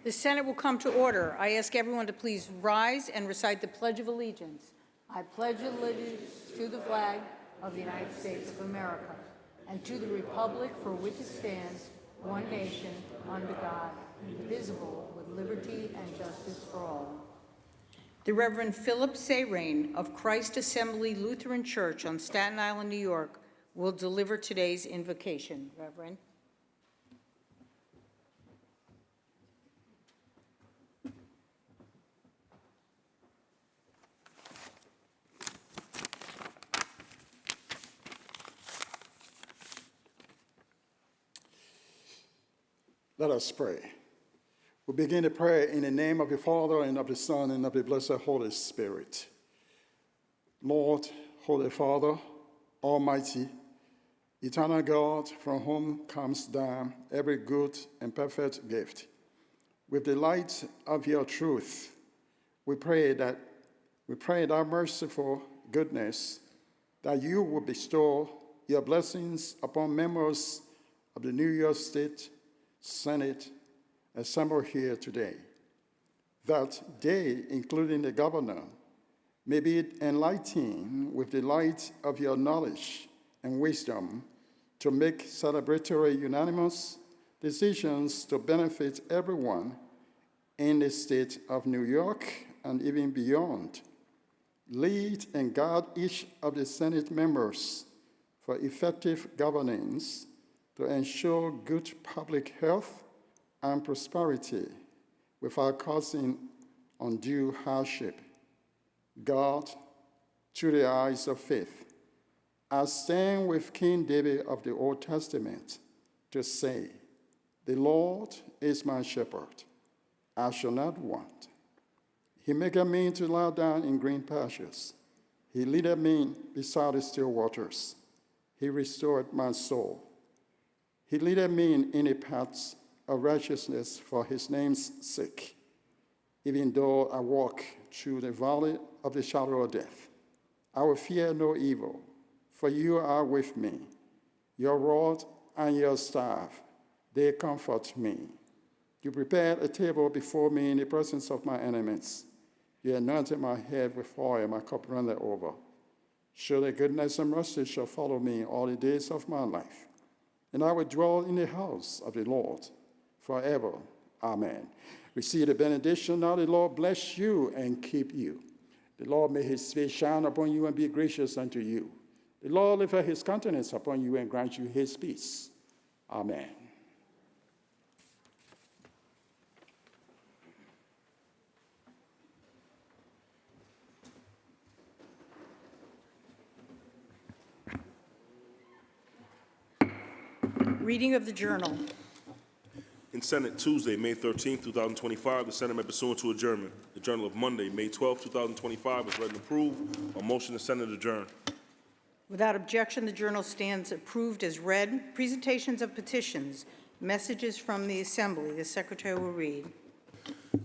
The Senate will come to order. I ask everyone to please rise and recite the Pledge of Allegiance. I pledge allegiance to the flag of the United States of America and to the republic for which it stands, one nation, under God, indivisible, with liberty and justice for all. The Reverend Philip Sayrain of Christ Assembly Lutheran Church on Staten Island, New York, will deliver today's invocation. Reverend. Let us pray. We begin the prayer in the name of the Father, and of the Son, and of the blessed Holy Spirit. Lord, Holy Father, Almighty, eternal God, from whom comes down every good and perfect gift, with the light of your truth, we pray that merciful goodness, that you will bestow your blessings upon members of the New York State Senate assembled here today, that they, including the governor, may be enlightened with the light of your knowledge and wisdom to make celebratory unanimous decisions to benefit everyone in the state of New York and even beyond. Lead and guide each of the Senate members for effective governance to ensure good public health and prosperity without causing undue hardship. God, through the eyes of faith, I stand with King David of the Old Testament to say, "The Lord is my shepherd, I shall not want. He maketh me to lie down in green pastures. He leadeth me beside the still waters. He restored my soul. He leadeth me in the paths of righteousness for his name's sake. Even though I walk through the valley of the shadow of death, I will fear no evil, for you are with me. Your rod and your staff, they comfort me. You prepared a table before me in the presence of my enemies. You anointed my head with oil, my cup runneth over. Surely goodness and mercy shall follow me all the days of my life, and I will dwell in the house of the Lord forever. Amen. Receive the benediction. Now the Lord bless you and keep you. The Lord may his face shine upon you and be gracious unto you. The Lord lift up his countenance upon you and grant you his peace. Amen. Reading of the Journal. In Senate Tuesday, May 13, 2025, the Senate may pursuant to adjournment. The Journal of Monday, May 12, 2025 is read and approved. On motion, the Senate adjourn. Without objection, the Journal stands approved as read. Presentations of petitions, messages from the Assembly. The Secretary will read.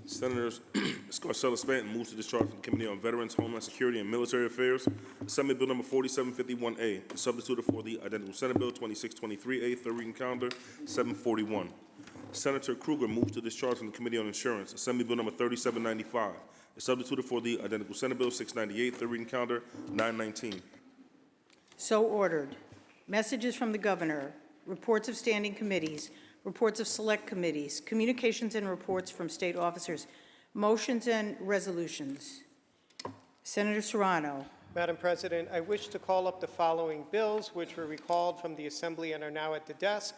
Senators Scarcella Stanton moves to discharge from the Committee on Veterans, Homeland Security, and Military Affairs. Assembly Bill number 4751A is substituted for the identical Senate Bill 2623A, third reading calendar 741. Senator Kruger moves to discharge from the Committee on Insurance. Assembly Bill number 3795 is substituted for the identical Senate Bill 698, third reading calendar 919. So ordered. Messages from the Governor, reports of standing committees, reports of select committees, communications and reports from state officers, motions and resolutions. Senator Serrano. Madam President, I wish to call up the following bills, which were recalled from the Assembly and are now at the desk.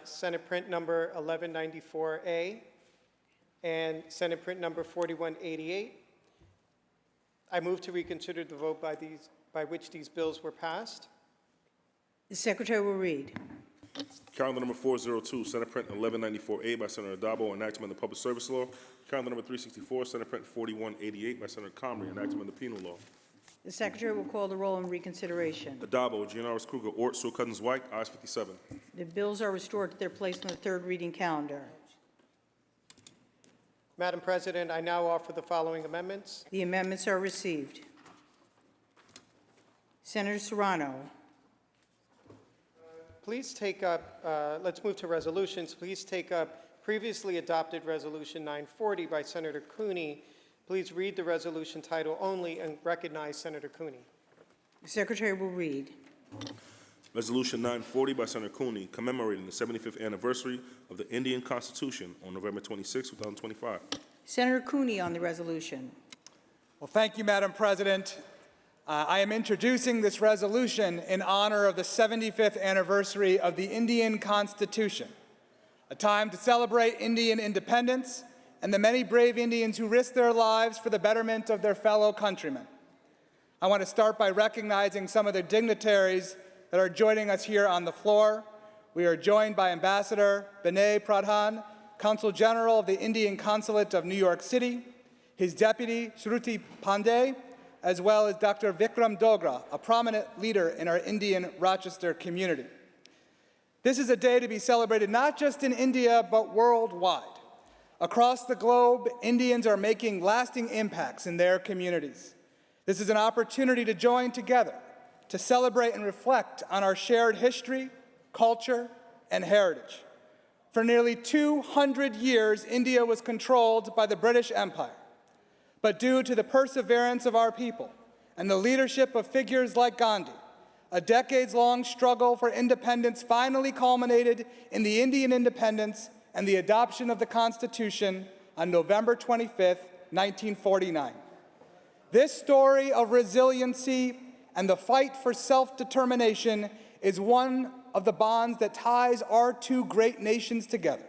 Senate Print Number 1194A and Senate Print Number 4188. I move to reconsider the vote by which these bills were passed. The Secretary will read. Calendar number 402, Senate Print 1194A by Senator Addabbo, enactment of the Public Service Law. Calendar number 364, Senate Print 4188 by Senator Comrie, enactment of the Penal Law. The Secretary will call the roll on reconsideration. Addabbo, Gianaris Kruger, Ort, Sewell Cousins White, ayes 57. The bills are restored to their place on the third reading calendar. Madam President, I now offer the following amendments. The amendments are received. Senator Serrano. Please take up, let's move to resolutions. Please take up previously adopted Resolution 940 by Senator Cooney. Please read the resolution title only and recognize Senator Cooney. The Secretary will read. Resolution 940 by Senator Cooney, commemorating the 75th anniversary of the Indian Constitution on November 26, 2025. Senator Cooney on the resolution. Well, thank you, Madam President. I am introducing this resolution in honor of the 75th anniversary of the Indian Constitution, a time to celebrate Indian independence and the many brave Indians who risked their lives for the betterment of their fellow countrymen. I want to start by recognizing some of the dignitaries that are joining us here on the floor. We are joined by Ambassador Binay Pradhan, Consul General of the Indian Consulate of New York City, his deputy, Shruti Pandey, as well as Dr. Vikram Dogra, a prominent leader in our Indian Rochester community. This is a day to be celebrated not just in India, but worldwide. Across the globe, Indians are making lasting impacts in their communities. This is an opportunity to join together, to celebrate and reflect on our shared history, culture, and heritage. For nearly 200 years, India was controlled by the British Empire. But due to the perseverance of our people and the leadership of figures like Gandhi, a decades-long struggle for independence finally culminated in the Indian independence and the adoption of the Constitution on November 25, 1949. This story of resiliency and the fight for self-determination is one of the bonds that ties our two great nations together.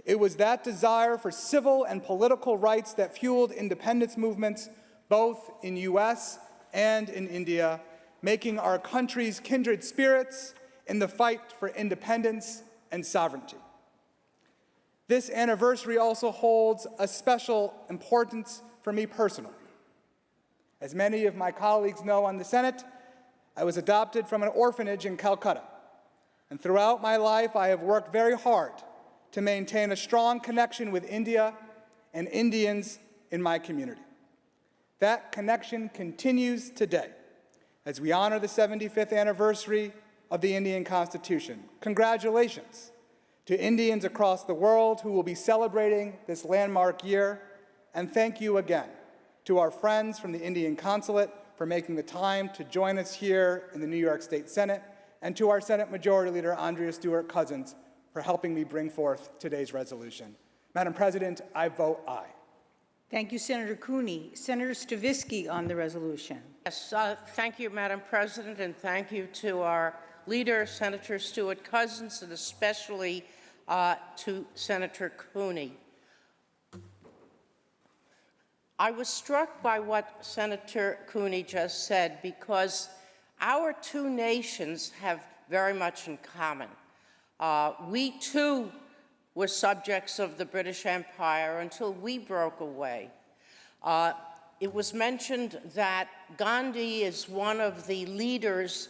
It was that desire for civil and political rights that fueled independence movements both in U.S. and in India, making our countries kindred spirits in the fight for independence and sovereignty. This anniversary also holds a special importance for me personally. As many of my colleagues know on the Senate, I was adopted from an orphanage in Calcutta. And throughout my life, I have worked very hard to maintain a strong connection with India and Indians in my community. That connection continues today as we honor the 75th anniversary of the Indian Constitution. Congratulations to Indians across the world who will be celebrating this landmark year, and thank you again to our friends from the Indian Consulate for making the time to join us here in the New York State Senate, and to our Senate Majority Leader, Andrea Stewart-Cousins, for helping me bring forth today's resolution. Madam President, I vote aye. Thank you, Senator Cooney. Senator Stavisky on the resolution. Yes, thank you, Madam President, and thank you to our leader, Senator Stewart-Cousins, and especially to Senator Cooney. I was struck by what Senator Cooney just said because our two nations have very much in common. We too were subjects of the British Empire until we broke away. It was mentioned that Gandhi is one of the leaders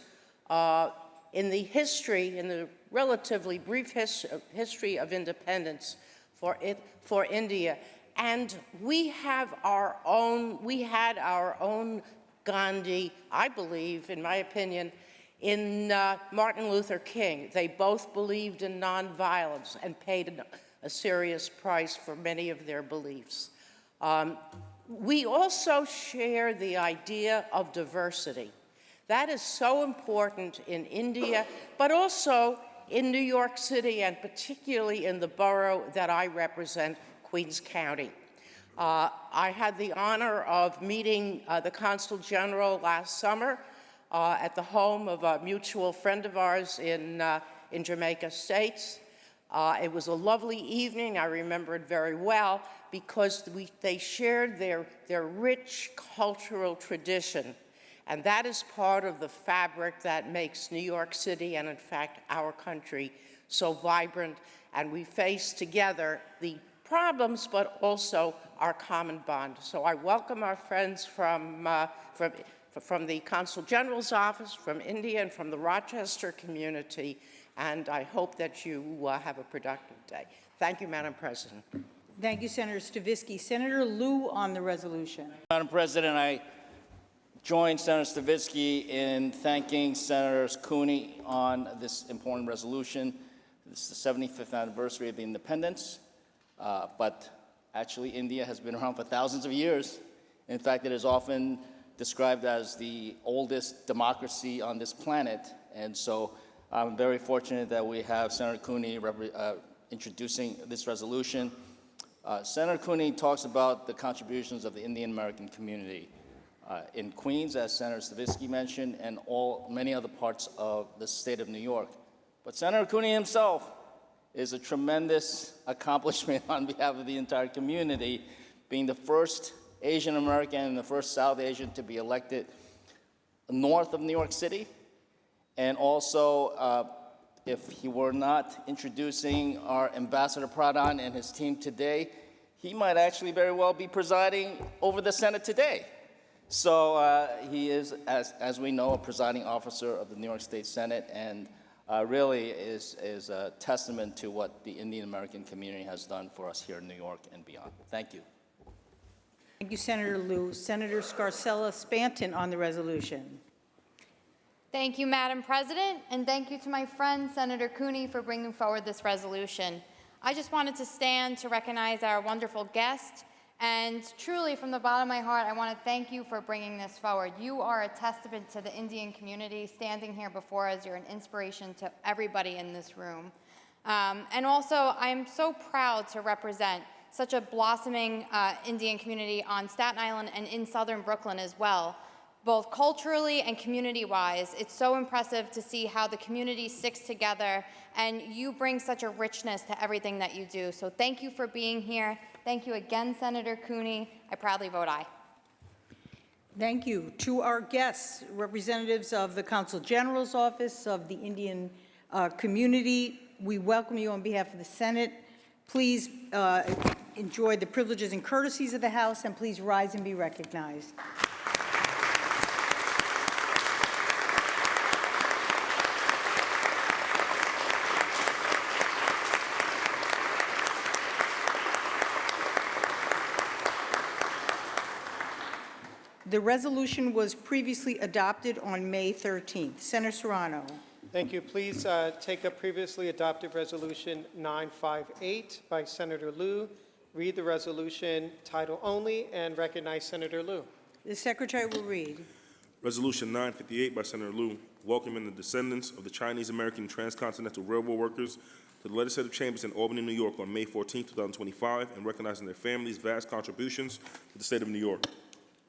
in the relatively brief history of independence for India. And we had our own Gandhi, I believe, in my opinion, in Martin Luther King. They both believed in nonviolence and paid a serious price for many of their beliefs. We also share the idea of diversity. That is so important in India, but also in New York City, and particularly in the borough that I represent, Queens County. I had the honor of meeting the Consul General last summer at the home of a mutual friend of ours in Jamaica States. It was a lovely evening. I remember it very well because they shared their rich cultural tradition. And that is part of the fabric that makes New York City and, in fact, our country so vibrant. And we face together the problems, but also our common bond. So I welcome our friends from the Consul General's office, from India, and from the Rochester community, and I hope that you have a productive day. Thank you, Madam President. Thank you, Senator Stavisky. Senator Liu on the resolution. Madam President, I join Senator Stavisky in thanking Senators Cooney on this important resolution. This is the 75th anniversary of the independence. But actually, India has been around for thousands of years. In fact, it is often described as the oldest democracy on this planet. And so I'm very fortunate that we have Senator Cooney introducing this resolution. Senator Cooney talks about the contributions of the Indian American community in Queens, as Senator Stavisky mentioned, and many other parts of the state of New York. But Senator Cooney himself is a tremendous accomplishment on behalf of the entire community, being the first Asian American and the first South Asian to be elected north of New York City. And also, if he were not introducing our Ambassador Pradhan and his team today, he might actually very well be presiding over the Senate today. So he is, as we know, a presiding officer of the New York State Senate, and really is a testament to what the Indian American community has done for us here in New York and beyond. Thank you. Thank you, Senator Liu. Senator Scarcella-Spanton on the resolution. Thank you, Madam President, and thank you to my friend, Senator Cooney, for bringing forward this resolution. I just wanted to stand to recognize our wonderful guest, and truly, from the bottom of my heart, I want to thank you for bringing this forward. You are a testament to the Indian community. Standing here before us, you're an inspiration to everybody in this room. And also, I'm so proud to represent such a blossoming Indian community on Staten Island and in southern Brooklyn as well. Both culturally and community-wise, it's so impressive to see how the community sticks together, and you bring such a richness to everything that you do. So thank you for being here. Thank you again, Senator Cooney. I proudly vote aye. Thank you. To our guests, representatives of the Consul General's Office of the Indian community, we welcome you on behalf of the Senate. Please enjoy the privileges and courtesies of the House, and please rise and be recognized. The resolution was previously adopted on May 13th. Senator Serrano. Thank you. Please take up previously adopted Resolution 958 by Senator Liu. Read the resolution title only and recognize Senator Liu. The Secretary will read. Resolution 958 by Senator Liu, welcoming the descendants of the Chinese American Transcontinental Railroad workers to the legislative chambers in Albany, New York on May 14, 2025, and recognizing their families' vast contributions to the state of New York.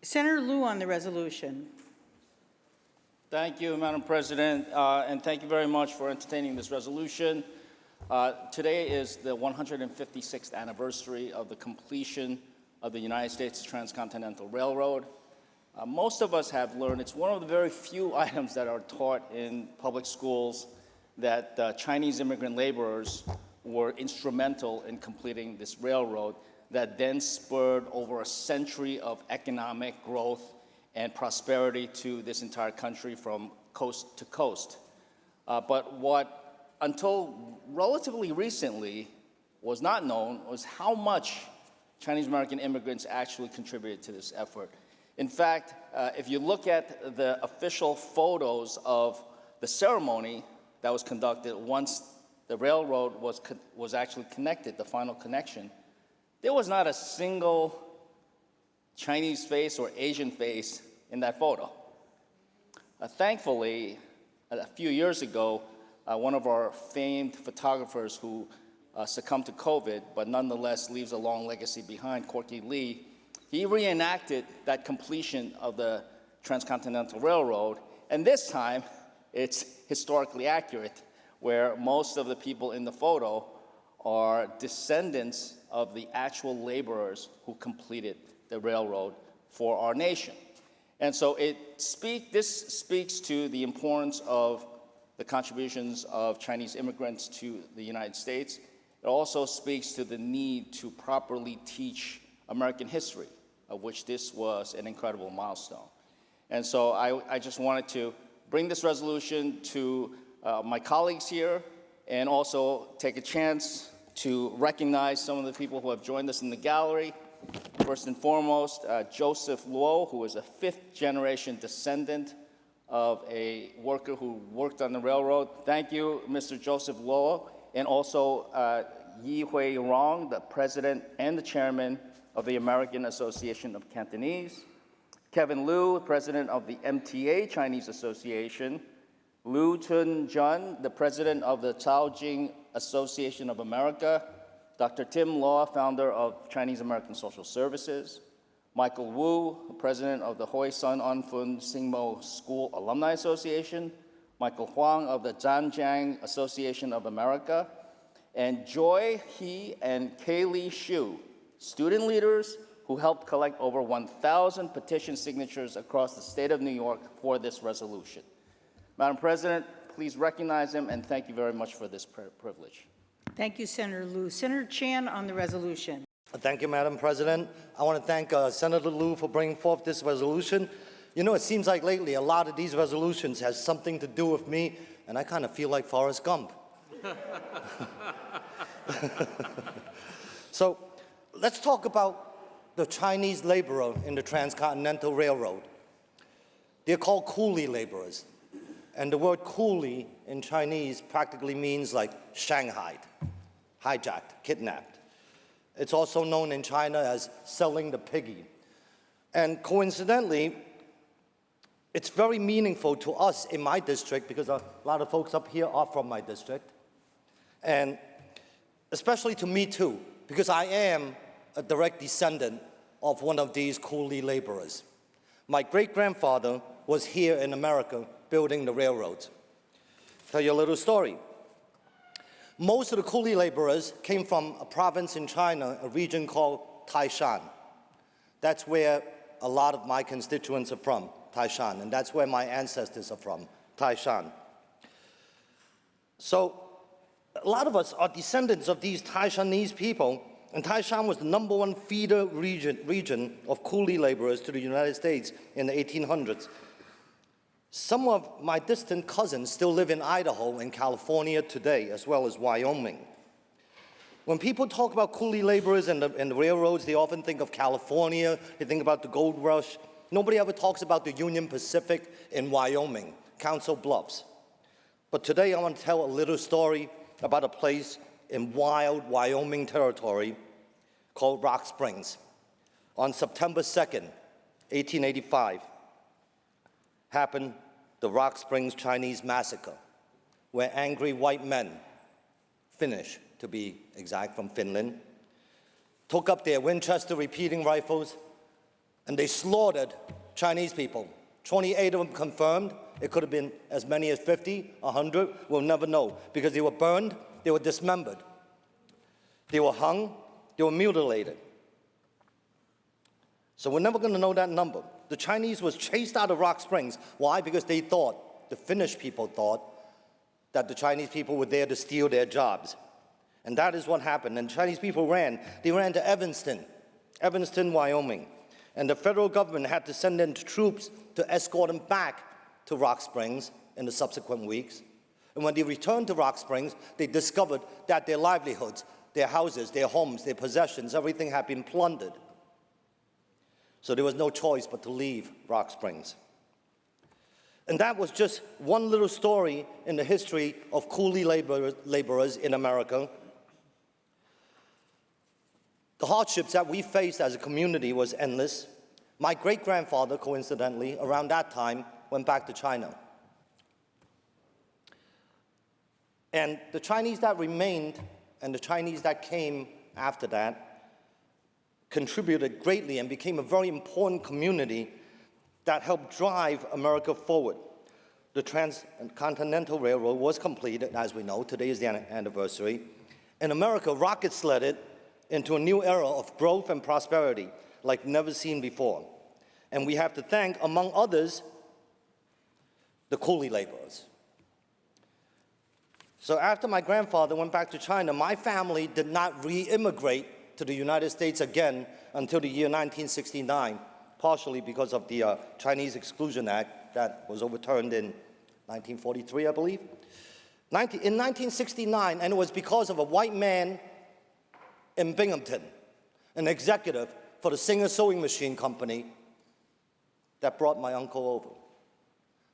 Senator Liu on the resolution. Thank you, Madam President, and thank you very much for entertaining this resolution. Today is the 156th anniversary of the completion of the United States Transcontinental Railroad. Most of us have learned, it's one of the very few items that are taught in public schools, that Chinese immigrant laborers were instrumental in completing this railroad that then spurred over a century of economic growth and prosperity to this entire country from coast to coast. But what, until relatively recently, was not known was how much Chinese American immigrants actually contributed to this effort. In fact, if you look at the official photos of the ceremony that was conducted once the railroad was actually connected, the final connection, there was not a single Chinese face or Asian face in that photo. Thankfully, a few years ago, one of our famed photographers who succumbed to COVID, but nonetheless leaves a long legacy behind, Corky Lee, he reenacted that completion of the Transcontinental Railroad, and this time it's historically accurate, where most of the people in the photo are descendants of the actual laborers who completed the railroad for our nation. And so this speaks to the importance of the contributions of Chinese immigrants to the United States. It also speaks to the need to properly teach American history, of which this was an incredible milestone. And so I just wanted to bring this resolution to my colleagues here and also take a chance to recognize some of the people who have joined us in the gallery. First and foremost, Joseph Luo, who is a fifth-generation descendant of a worker who worked on the railroad. Thank you, Mr. Joseph Luo. And also, Yi Hui Rong, the president and the chairman of the American Association of Cantonese, Kevin Liu, president of the MTA Chinese Association, Liu Chun-jun, the president of the Caojing Association of America, Dr. Tim Law, founder of Chinese American Social Services, Michael Wu, president of the Hoi Sun Anfun Singmo School Alumni Association, Michael Huang of the Zhanjiang Association of America, and Joy He and Kaylee Xu, student leaders who helped collect over 1,000 petition signatures across the state of New York for this resolution. Madam President, please recognize them, and thank you very much for this privilege. Thank you, Senator Liu. Senator Chan on the resolution. Thank you, Madam President. I want to thank Senator Liu for bringing forth this resolution. You know, it seems like lately a lot of these resolutions has something to do with me, and I kind of feel like Forrest Gump. So let's talk about the Chinese laborer in the Transcontinental Railroad. They're called coolie laborers. And the word coolie in Chinese practically means like shanghaied, hijacked, kidnapped. It's also known in China as selling the piggy. And coincidentally, it's very meaningful to us in my district because a lot of folks up here are from my district. And especially to me too, because I am a direct descendant of one of these coolie laborers. My great-grandfather was here in America building the railroads. Tell you a little story. Most of the coolie laborers came from a province in China, a region called Taishan. That's where a lot of my constituents are from, Taishan, and that's where my ancestors are from, Taishan. So a lot of us are descendants of these Taishanese people, and Taishan was the #1 feeder region of coolie laborers to the United States in the 1800s. Some of my distant cousins still live in Idaho and California today, as well as Wyoming. When people talk about coolie laborers and the railroads, they often think of California, they think about the gold rush. Nobody ever talks about the Union Pacific in Wyoming, Council Bluffs. But today I want to tell a little story about a place in wild Wyoming territory called Rock Springs. On September 2nd, 1885, happened the Rock Springs Chinese Massacre, where angry white men, Finnish to be exact, from Finland, took up their Winchester repeating rifles and they slaughtered Chinese people. 28 of them confirmed. It could have been as many as 50, 100, we'll never know, because they were burned, they were dismembered, they were hung, they were mutilated. So we're never going to know that number. The Chinese was chased out of Rock Springs. Why? Because they thought, the Finnish people thought, that the Chinese people were there to steal their jobs. And that is what happened. And Chinese people ran. They ran to Evanston, Wyoming. And the federal government had to send in troops to escort them back to Rock Springs in the subsequent weeks. And when they returned to Rock Springs, they discovered that their livelihoods, their houses, their homes, their possessions, everything had been plundered. So there was no choice but to leave Rock Springs. And that was just one little story in the history of coolie laborers in America. The hardships that we faced as a community was endless. My great-grandfather, coincidentally, around that time, went back to China. And the Chinese that remained and the Chinese that came after that contributed greatly and became a very important community that helped drive America forward. The Transcontinental Railroad was completed, as we know. Today is the anniversary. And America rocket-sledded into a new era of growth and prosperity like never seen before. And we have to thank, among others, the coolie laborers. So after my grandfather went back to China, my family did not re-immigrate to the United States again until the year 1969, partially because of the Chinese Exclusion Act that was overturned in 1943, I believe. In 1969, and it was because of a white man in Binghamton, an executive for the Singer Sewing Machine Company, that brought my uncle over.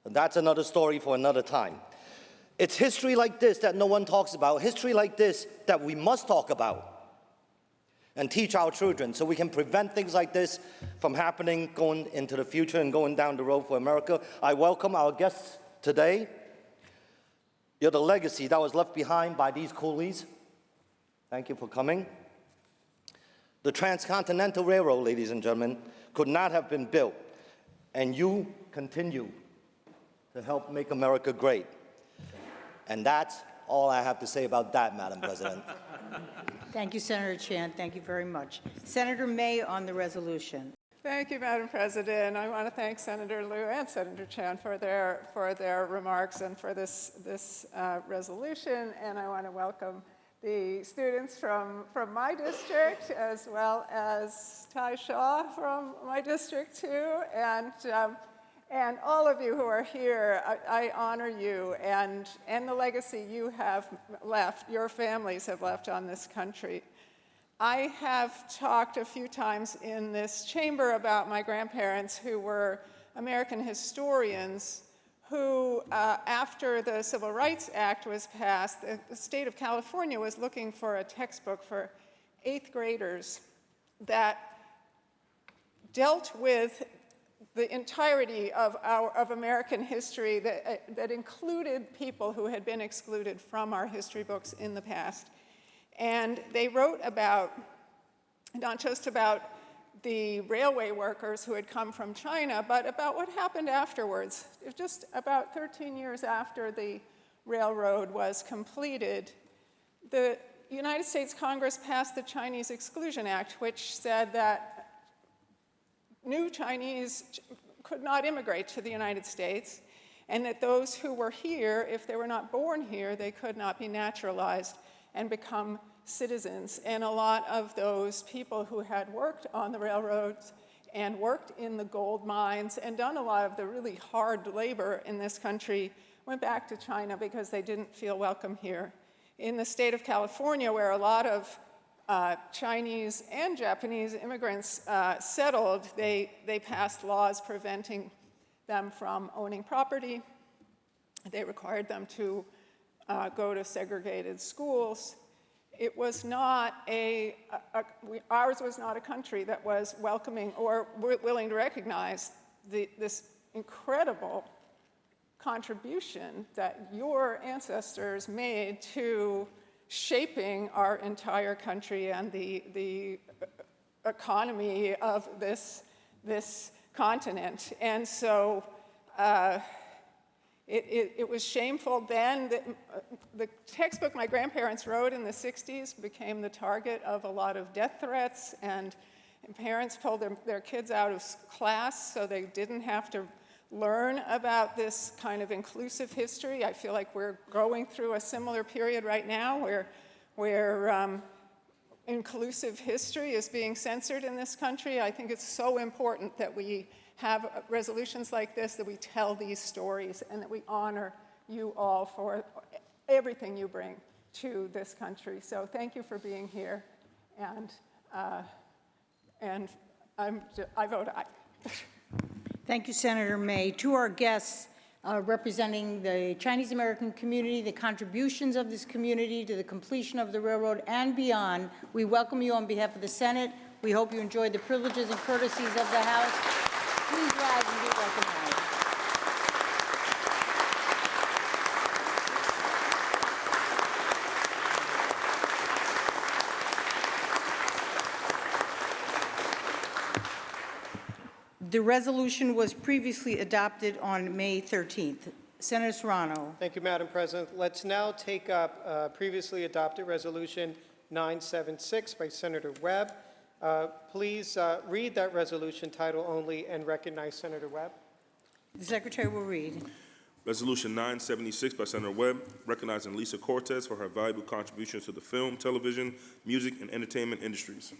And that's another story for another time. It's history like this that no one talks about, history like this that we must talk about and teach our children so we can prevent things like this from happening going into the future and going down the road for America. I welcome our guests today. You're the legacy that was left behind by these coolies. Thank you for coming. The Transcontinental Railroad, ladies and gentlemen, could not have been built, and you continue to help make America great. And that's all I have to say about that, Madam President. Thank you, Senator Chan. Thank you very much. Senator May on the resolution. Thank you, Madam President. I want to thank Senator Liu and Senator Chan for their remarks and for this resolution. And I want to welcome the students from my district, as well as Tai Shaw from my district too, and all of you who are here. I honor you and the legacy you have left, your families have left on this country. I have talked a few times in this chamber about my grandparents who were American historians who, after the Civil Rights Act was passed, the state of California was looking for a textbook for 8th graders that dealt with the entirety of American history that included people who had been excluded from our history books in the past. And they wrote about, not just about the railway workers who had come from China, but about what happened afterwards. Just about 13 years after the railroad was completed, the United States Congress passed the Chinese Exclusion Act, which said that new Chinese could not immigrate to the United States, and that those who were here, if they were not born here, they could not be naturalized and become citizens. And a lot of those people who had worked on the railroads and worked in the gold mines and done a lot of the really hard labor in this country went back to China because they didn't feel welcome here. In the state of California, where a lot of Chinese and Japanese immigrants settled, they passed laws preventing them from owning property. They required them to go to segregated schools. It was not ours was not a country that was welcoming or willing to recognize this incredible contribution that your ancestors made to shaping our entire country and the economy of this continent. And so it was shameful then. The textbook my grandparents wrote in the 60s became the target of a lot of death threats, and parents pulled their kids out of class so they didn't have to learn about this kind of inclusive history. I feel like we're going through a similar period right now where inclusive history is being censored in this country. I think it's so important that we have resolutions like this, that we tell these stories, and that we honor you all for everything you bring to this country. So thank you for being here, and I vote aye. Thank you, Senator May. To our guests representing the Chinese American community, the contributions of this community to the completion of the railroad and beyond, we welcome you on behalf of the Senate. We hope you enjoy the privileges and courtesies of the House. Please rise and be recognized. The resolution was previously adopted on May 13th. Senator Serrano. Thank you, Madam President. Let's now take up previously adopted Resolution 976 by Senator Webb. Please read that resolution title only and recognize Senator Webb. The Secretary will read. Resolution 976 by Senator Webb, recognizing Lisa Cortez for her valuable contributions to the film, television, music, and entertainment industries.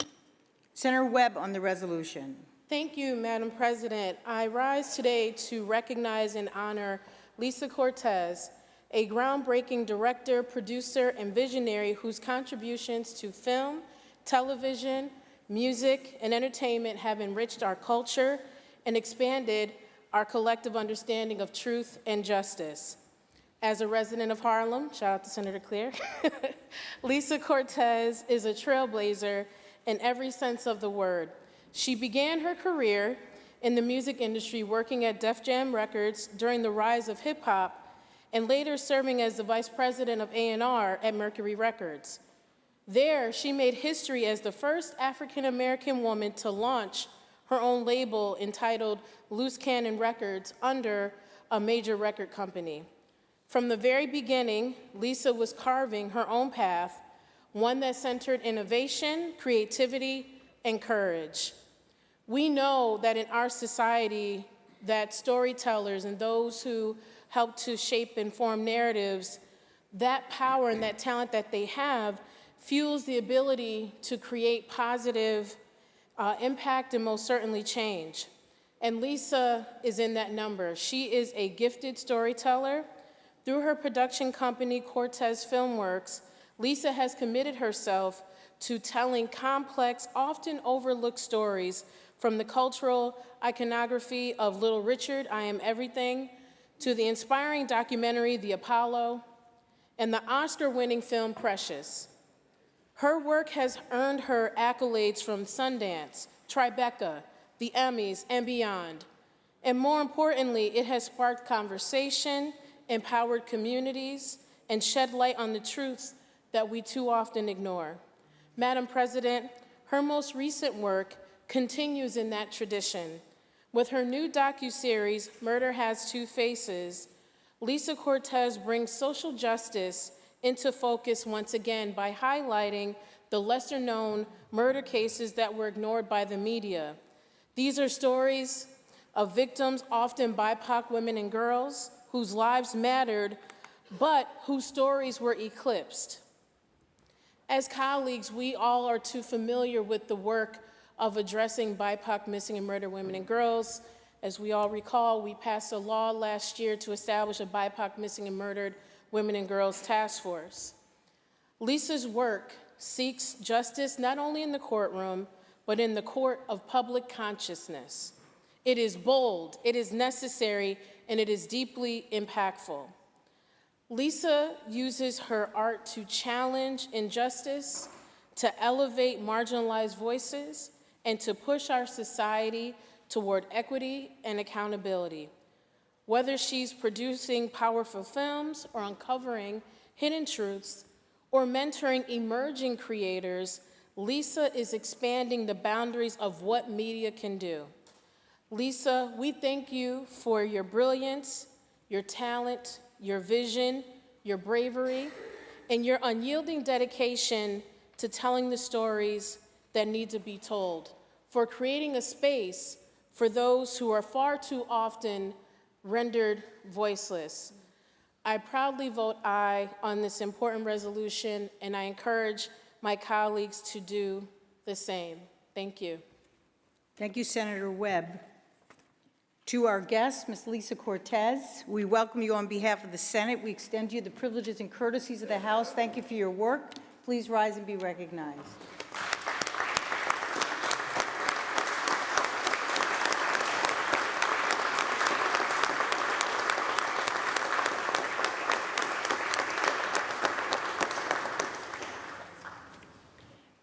Senator Webb on the resolution. Thank you, Madam President. I rise today to recognize and honor Lisa Cortez, a groundbreaking director, producer, and visionary whose contributions to film, television, music, and entertainment have enriched our culture and expanded our collective understanding of truth and justice. As a resident of Harlem, shout out to Senator Clear, Lisa Cortez is a trailblazer in every sense of the word. She began her career in the music industry working at Def Jam Records during the rise of hip hop and later serving as the vice president of A&R at Mercury Records. There, she made history as the first African-American woman to launch her own label entitled Loose Cannon Records under a major record company. From the very beginning, Lisa was carving her own path, one that centered innovation, creativity, and courage. We know that in our society, that storytellers and those who help to shape and form narratives, that power and that talent that they have fuels the ability to create positive impact and most certainly change. And Lisa is in that number. She is a gifted storyteller. Through her production company, Cortez Filmworks, Lisa has committed herself to telling complex, often overlooked stories from the cultural iconography of Little Richard, I Am Everything, to the inspiring documentary, The Apollo, and the Oscar-winning film, Precious. Her work has earned her accolades from Sundance, Tribeca, the Emmys, and beyond. And more importantly, it has sparked conversation, empowered communities, and shed light on the truths that we too often ignore. Madam President, her most recent work continues in that tradition. With her new docuseries, Murder Has Two Faces, Lisa Cortez brings social justice into focus once again by highlighting the lesser-known murder cases that were ignored by the media. These are stories of victims, often BIPOC women and girls, whose lives mattered, but whose stories were eclipsed. As colleagues, we all are too familiar with the work of addressing BIPOC missing and murdered women and girls. As we all recall, we passed a law last year to establish a BIPOC missing and murdered women and girls task force. Lisa's work seeks justice not only in the courtroom, but in the court of public consciousness. It is bold, it is necessary, and it is deeply impactful. Lisa uses her art to challenge injustice, to elevate marginalized voices, and to push our society toward equity and accountability. Whether she's producing powerful films or uncovering hidden truths or mentoring emerging creators, Lisa is expanding the boundaries of what media can do. Lisa, we thank you for your brilliance, your talent, your vision, your bravery, and your unyielding dedication to telling the stories that need to be told, for creating a space for those who are far too often rendered voiceless. I proudly vote aye on this important resolution, and I encourage my colleagues to do the same. Thank you. Thank you, Senator Webb. To our guest, Ms. Lisa Cortez, we welcome you on behalf of the Senate. We extend you the privileges and courtesies of the House. Thank you for your work. Please rise and be recognized.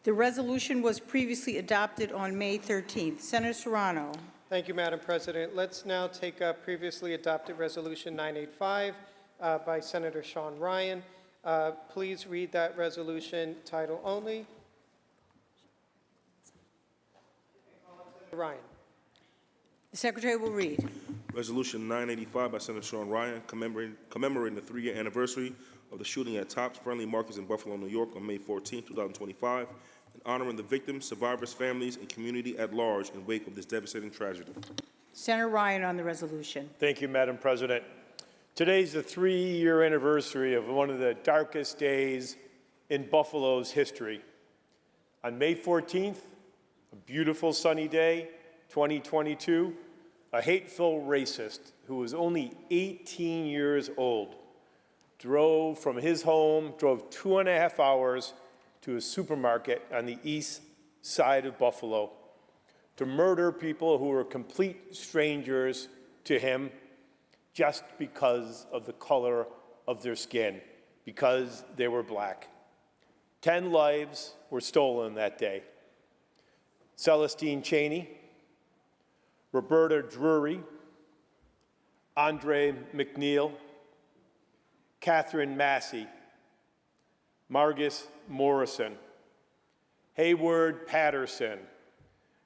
The resolution was previously adopted on May 13th. Senator Serrano. Thank you, Madam President. Let's now take up previously adopted Resolution 985 by Senator Sean Ryan. Please read that resolution title only. Ryan. The Secretary will read. Resolution 985 by Senator Sean Ryan, commemorating the 3-year anniversary of the shooting at Tops Friendly Markets in Buffalo, New York on May 14, 2025, and honoring the victims, survivors, families, and community at large in wake of this devastating tragedy. Senator Ryan on the resolution. Thank you, Madam President. Today's the 3-year anniversary of one of the darkest days in Buffalo's history. On May 14th, a beautiful sunny day, 2022, a hateful racist who was only 18 years old drove from his home, drove 2.5 hours to a supermarket on the east side of Buffalo to murder people who were complete strangers to him just because of the color of their skin because they were black. 10 lives were stolen that day. Celestine Chaney, Roberta Drury, Andre McNeil, Catherine Massey, Margus Morrison, Hayward Patterson,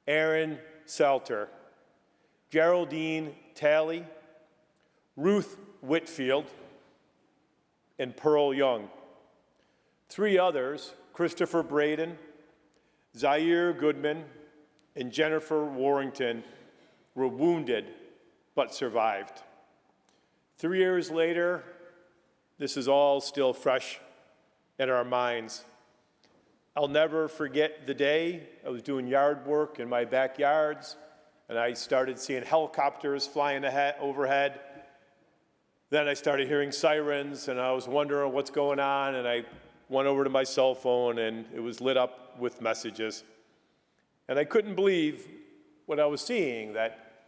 Aaron Selter, Geraldine Talley, Ruth Whitfield, and Pearl Young. 3 others, Christopher Braden, Zaire Goodman, and Jennifer Warrington, were wounded but survived. 3 years later, this is all still fresh in our minds. I'll never forget the day I was doing yard work in my backyards, and I started seeing helicopters flying overhead. Then I started hearing sirens, and I was wondering what's going on, and I went over to my cell phone, and it was lit up with messages. And I couldn't believe what I was seeing, that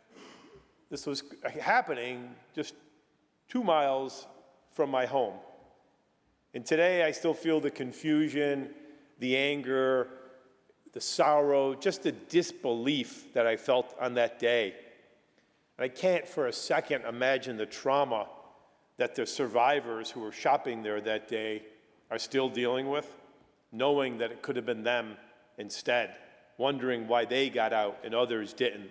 this was happening just 2 miles from my home. And today I still feel the confusion, the anger, the sorrow, just the disbelief that I felt on that day. And I can't for a second imagine the trauma that the survivors who were shopping there that day are still dealing with, knowing that it could have been them instead, wondering why they got out and others didn't.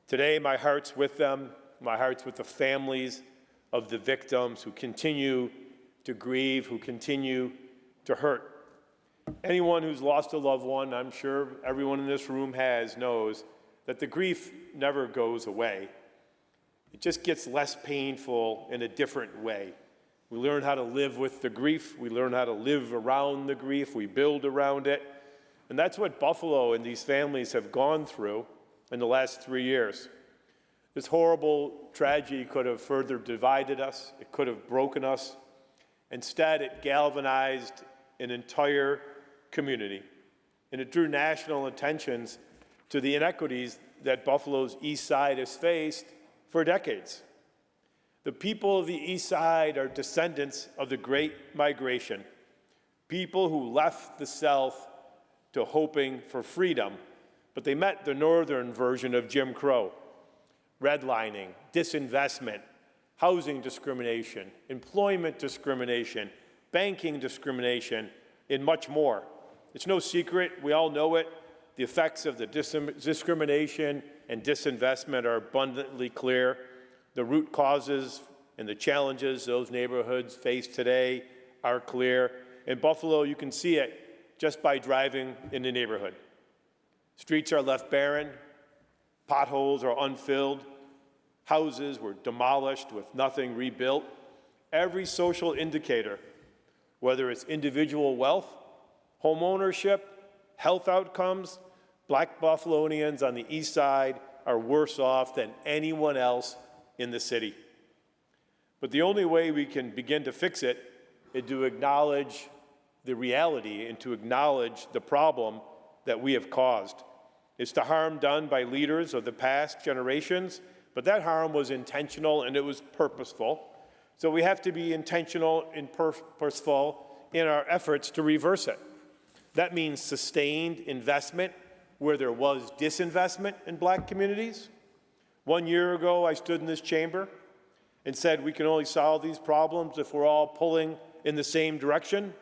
Today, my heart's with them. My heart's with the families of the victims who continue to grieve, who continue to hurt. Anyone who's lost a loved one, I'm sure everyone in this room has, knows that the grief never goes away. It just gets less painful in a different way. We learn how to live with the grief. We learn how to live around the grief. We build around it. And that's what Buffalo and these families have gone through in the last 3 years. This horrible tragedy could have further divided us. It could have broken us. Instead, it galvanized an entire community, and it drew national attention to the inequities that Buffalo's East Side has faced for decades. The people of the East Side are descendants of the Great Migration, people who left the South to hoping for freedom, but they met the northern version of Jim Crow: redlining, disinvestment, housing discrimination, employment discrimination, banking discrimination, and much more. It's no secret, we all know it. The effects of the discrimination and disinvestment are abundantly clear. The root causes and the challenges those neighborhoods face today are clear. In Buffalo, you can see it just by driving in the neighborhood. Streets are left barren, potholes are unfilled, houses were demolished with nothing rebuilt. Every social indicator, whether it's individual wealth, home ownership, health outcomes, Black Buffalonians on the East Side are worse off than anyone else in the city. But the only way we can begin to fix it is to acknowledge the reality and to acknowledge the problem that we have caused. It's the harm done by leaders of the past generations, but that harm was intentional and it was purposeful. So we have to be intentional and purposeful in our efforts to reverse it. That means sustained investment where there was disinvestment in Black communities. 1 year ago, I stood in this chamber and said we can only solve these problems if we're all pulling in the same direction.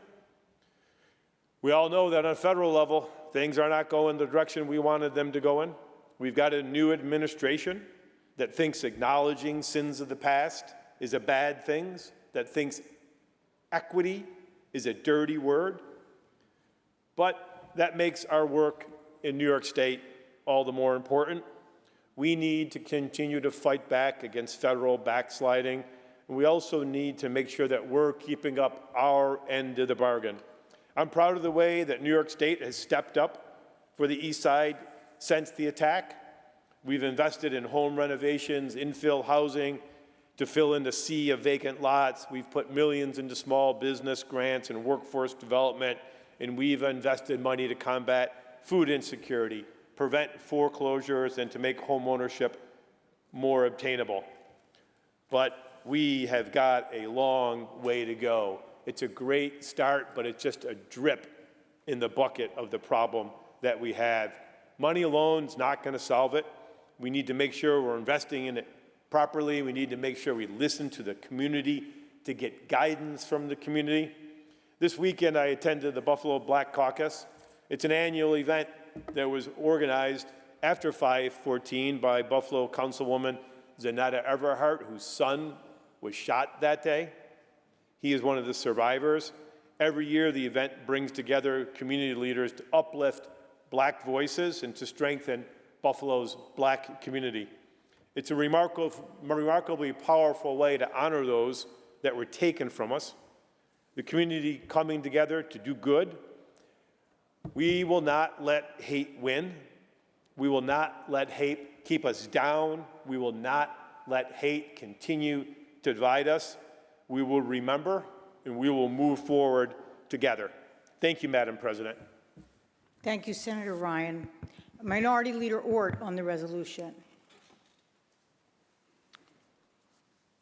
We all know that on a federal level, things are not going the direction we wanted them to go in. We've got a new administration that thinks acknowledging sins of the past is a bad thing, that thinks equity is a dirty word. But that makes our work in New York State all the more important. We need to continue to fight back against federal backsliding. And we also need to make sure that we're keeping up our end of the bargain. I'm proud of the way that New York State has stepped up for the East Side since the attack. We've invested in home renovations, infill housing to fill in the sea of vacant lots. We've put millions into small business grants and workforce development, and we've invested money to combat food insecurity, prevent foreclosures, and to make home ownership more obtainable. But we have got a long way to go. It's a great start, but it's just a drip in the bucket of the problem that we have. Money alone is not going to solve it. We need to make sure we're investing in it properly. We need to make sure we listen to the community to get guidance from the community. This weekend, I attended the Buffalo Black Caucus. It's an annual event that was organized after 5/14 by Buffalo Councilwoman Zanetta Everhart, whose son was shot that day. He is one of the survivors. Every year, the event brings together community leaders to uplift black voices and to strengthen Buffalo's black community. It's a remarkably powerful way to honor those that were taken from us, the community coming together to do good. We will not let hate win. We will not let hate keep us down. We will not let hate continue to divide us. We will remember and we will move forward together. Thank you, Madam President. Thank you, Senator Ryan. Minority Leader Ort on the resolution.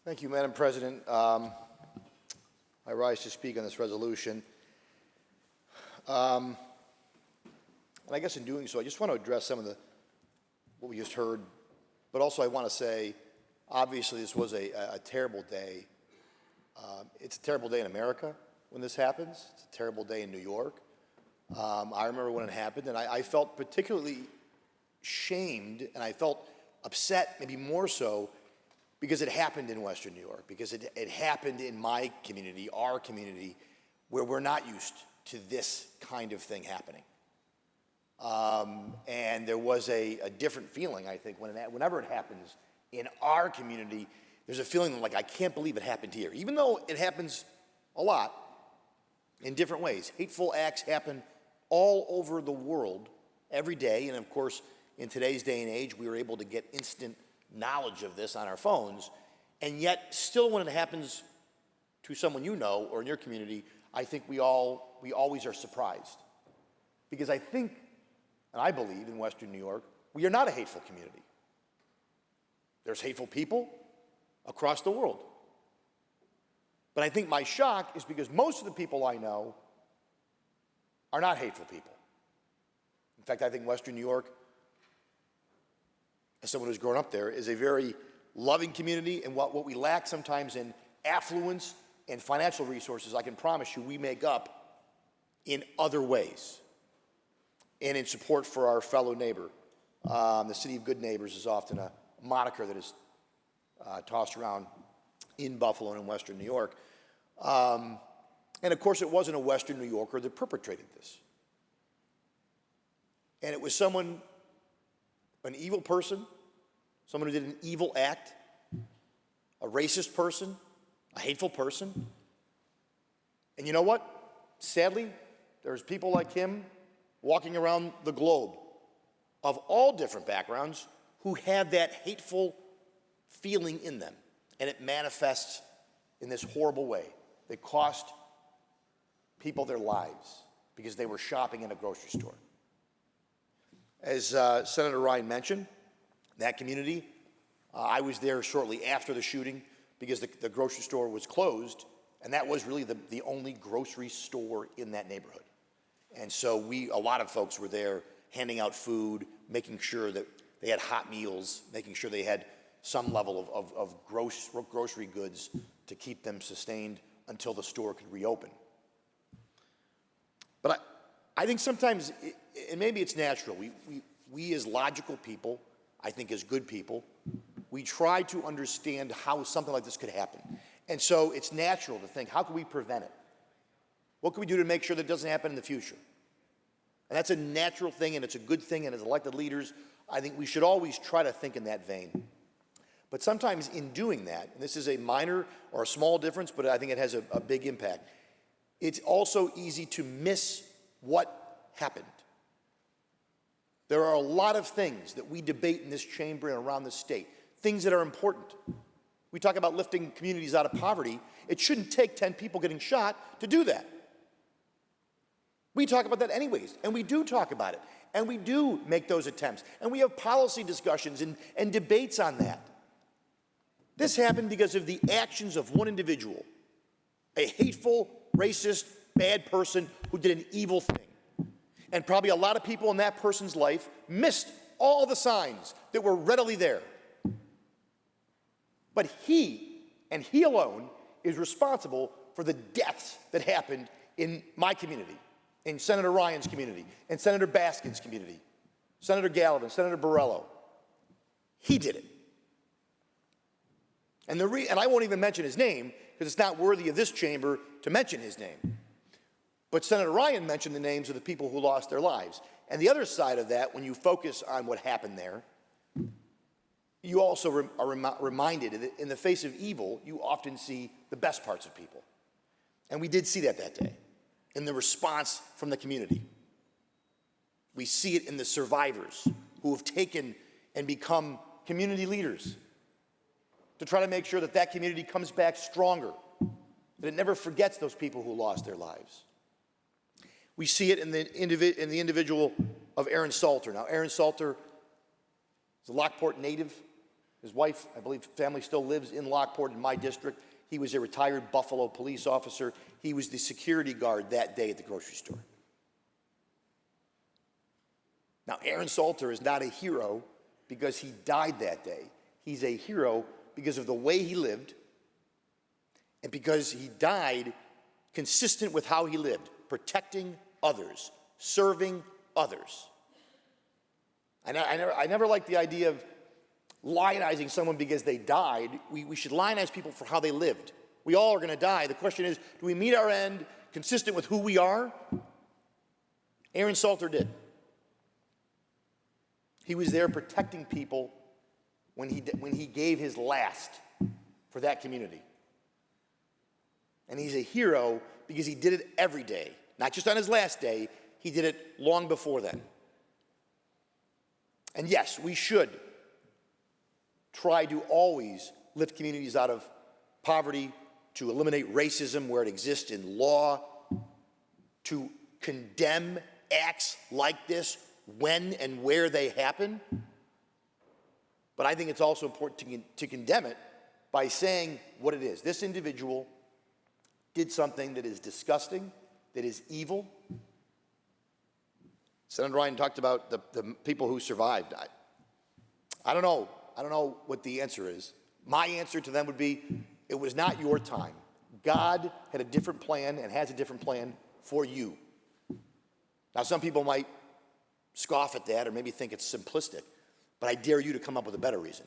Thank you, Madam President. I rise to speak on this resolution. And I guess in doing so, I just want to address some of what we just heard, but also I want to say, obviously, this was a terrible day. It's a terrible day in America when this happens. It's a terrible day in New York. I remember when it happened, and I felt particularly shamed, and I felt upset, maybe more so, because it happened in Western New York, because it happened in my community, our community, where we're not used to this kind of thing happening. And there was a different feeling, I think, whenever it happens in our community. There's a feeling like, I can't believe it happened here. Even though it happens a lot in different ways. Hateful acts happen all over the world every day. And of course, in today's day and age, we were able to get instant knowledge of this on our phones. And yet, still when it happens to someone you know or in your community, I think we always are surprised. Because I think, and I believe in Western New York, we are not a hateful community. There's hateful people across the world. But I think my shock is because most of the people I know are not hateful people. In fact, I think Western New York, as someone who's grown up there, is a very loving community, and what we lack sometimes in affluence and financial resources, I can promise you we make up in other ways and in support for our fellow neighbor. The city of good neighbors is often a moniker that is tossed around in Buffalo and in Western New York. And of course, it wasn't a Western New Yorker that perpetrated this. And it was someone, an evil person, someone who did an evil act, a racist person, a hateful person. And you know what? Sadly, there's people like him walking around the globe of all different backgrounds who have that hateful feeling in them. And it manifests in this horrible way. They cost people their lives because they were shopping in a grocery store. As Senator Ryan mentioned, that community, I was there shortly after the shooting because the grocery store was closed, and that was really the only grocery store in that neighborhood. And so a lot of folks were there handing out food, making sure that they had hot meals, making sure they had some level of grocery goods to keep them sustained until the store could reopen. But I think sometimes, and maybe it's natural, we as logical people, I think as good people, we try to understand how something like this could happen. And so it's natural to think, how can we prevent it? What can we do to make sure that it doesn't happen in the future? And that's a natural thing, and it's a good thing, and as elected leaders, I think we should always try to think in that vein. But sometimes in doing that, and this is a minor or a small difference, but I think it has a big impact, it's also easy to miss what happened. There are a lot of things that we debate in this chamber and around the state, things that are important. We talk about lifting communities out of poverty. It shouldn't take 10 people getting shot to do that. We talk about that anyways, and we do talk about it, and we do make those attempts, and we have policy discussions and debates on that. This happened because of the actions of one individual, a hateful, racist, bad person who did an evil thing. And probably a lot of people in that person's life missed all the signs that were readily there. But he, and he alone, is responsible for the deaths that happened in my community, in Senator Ryan's community, in Senator Baskin's community, Senator Gallivan, Senator Borrello. He did it. And I won't even mention his name because it's not worthy of this chamber to mention his name. But Senator Ryan mentioned the names of the people who lost their lives. And the other side of that, when you focus on what happened there, you also are reminded that in the face of evil, you often see the best parts of people. And we did see that day in the response from the community. We see it in the survivors who have taken and become community leaders to try to make sure that that community comes back stronger, that it never forgets those people who lost their lives. We see it in the individual of Aaron Salter. Now, Aaron Salter is a Lockport native. His wife, I believe, family still lives in Lockport in my district. He was a retired Buffalo police officer. He was the security guard that day at the grocery store. Now, Aaron Salter is not a hero because he died that day. He's a hero because of the way he lived and because he died consistent with how he lived, protecting others, serving others. I never liked the idea of lionizing someone because they died. We should lionize people for how they lived. We all are going to die. The question is, do we meet our end consistent with who we are? Aaron Salter did. He was there protecting people when he gave his last for that community. And he's a hero because he did it every day, not just on his last day, he did it long before then. And yes, we should try to always lift communities out of poverty, to eliminate racism where it exists in law, to condemn acts like this when and where they happen. But I think it's also important to condemn it by saying what it is. This individual did something that is disgusting, that is evil. Senator Ryan talked about the people who survived. I don't know. I don't know what the answer is. My answer to them would be, it was not your time. God had a different plan and has a different plan for you. Now, some people might scoff at that or maybe think it's simplistic, but I dare you to come up with a better reason.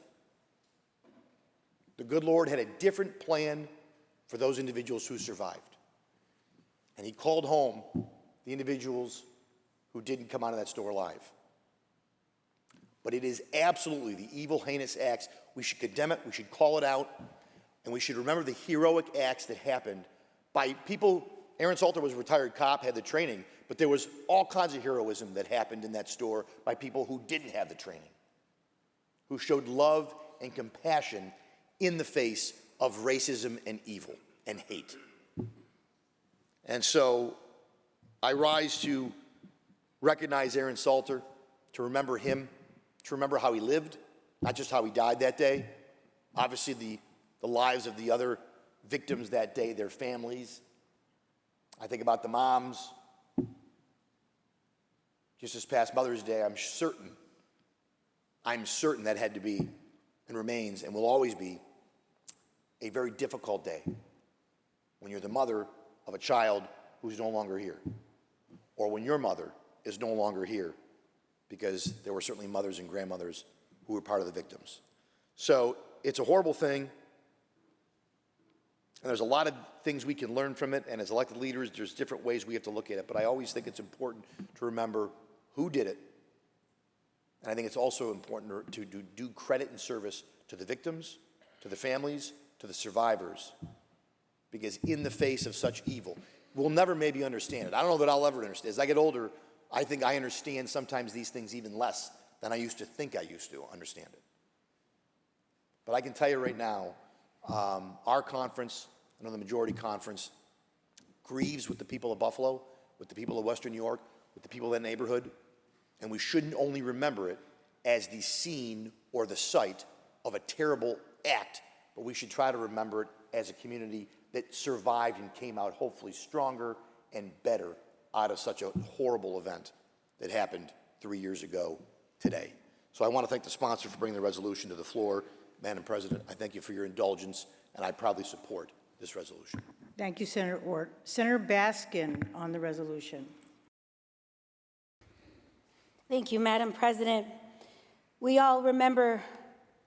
The good Lord had a different plan for those individuals who survived. And he called home the individuals who didn't come out of that store alive. But it is absolutely the evil, heinous acts. We should condemn it, we should call it out, and we should remember the heroic acts that happened by people. Aaron Salter was a retired cop, had the training, but there was all kinds of heroism that happened in that store by people who didn't have the training, who showed love and compassion in the face of racism and evil and hate. And so I rise to recognize Aaron Salter, to remember him, to remember how he lived, not just how he died that day. Obviously, the lives of the other victims that day, their families. I think about the moms. Just this past Mother's Day, I'm certain that had to be and remains and will always be a very difficult day when you're the mother of a child who's no longer here, or when your mother is no longer here, because there were certainly mothers and grandmothers who were part of the victims. So it's a horrible thing, and there's a lot of things we can learn from it, and as elected leaders, there's different ways we have to look at it, but I always think it's important to remember who did it, and I think it's also important to do credit and service to the victims, to the families, to the survivors, because in the face of such evil, we'll never maybe understand it. I don't know that I'll ever understand. As I get older, I think I understand sometimes these things even less than I used to think I used to understand it. But I can tell you right now, our conference, I know the majority conference, grieves with the people of Buffalo, with the people of Western New York, with the people of that neighborhood, and we shouldn't only remember it as the scene or the site of a terrible act but we should try to remember it as a community that survived and came out hopefully stronger and better out of such a horrible event that happened 3 years ago today. So I want to thank the sponsor for bringing the resolution to the floor. Madam President, I thank you for your indulgence, and I proudly support this resolution. Thank you, Senator Ort. Senator Baskin on the resolution. Thank you, Madam President. We all remember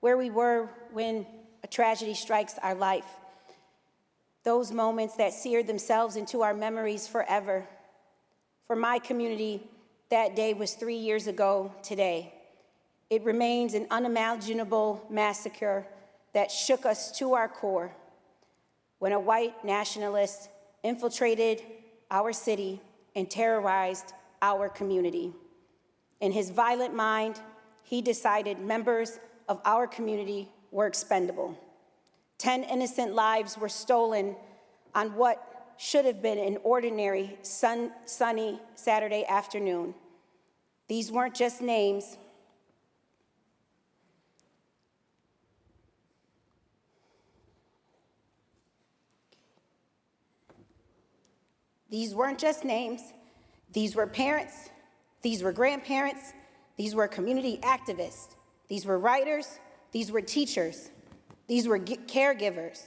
where we were when a tragedy strikes our life. Those moments that seared themselves into our memories forever. For my community, that day was 3 years ago today. It remains an unimaginable massacre that shook us to our core when a white nationalist infiltrated our city and terrorized our community. In his violent mind, he decided members of our community were expendable. 10 innocent lives were stolen on what should have been an ordinary sunny Saturday afternoon. These weren't just names. These weren't just names. These were parents. These were grandparents. These were community activists. These were writers. These were teachers. These were caregivers.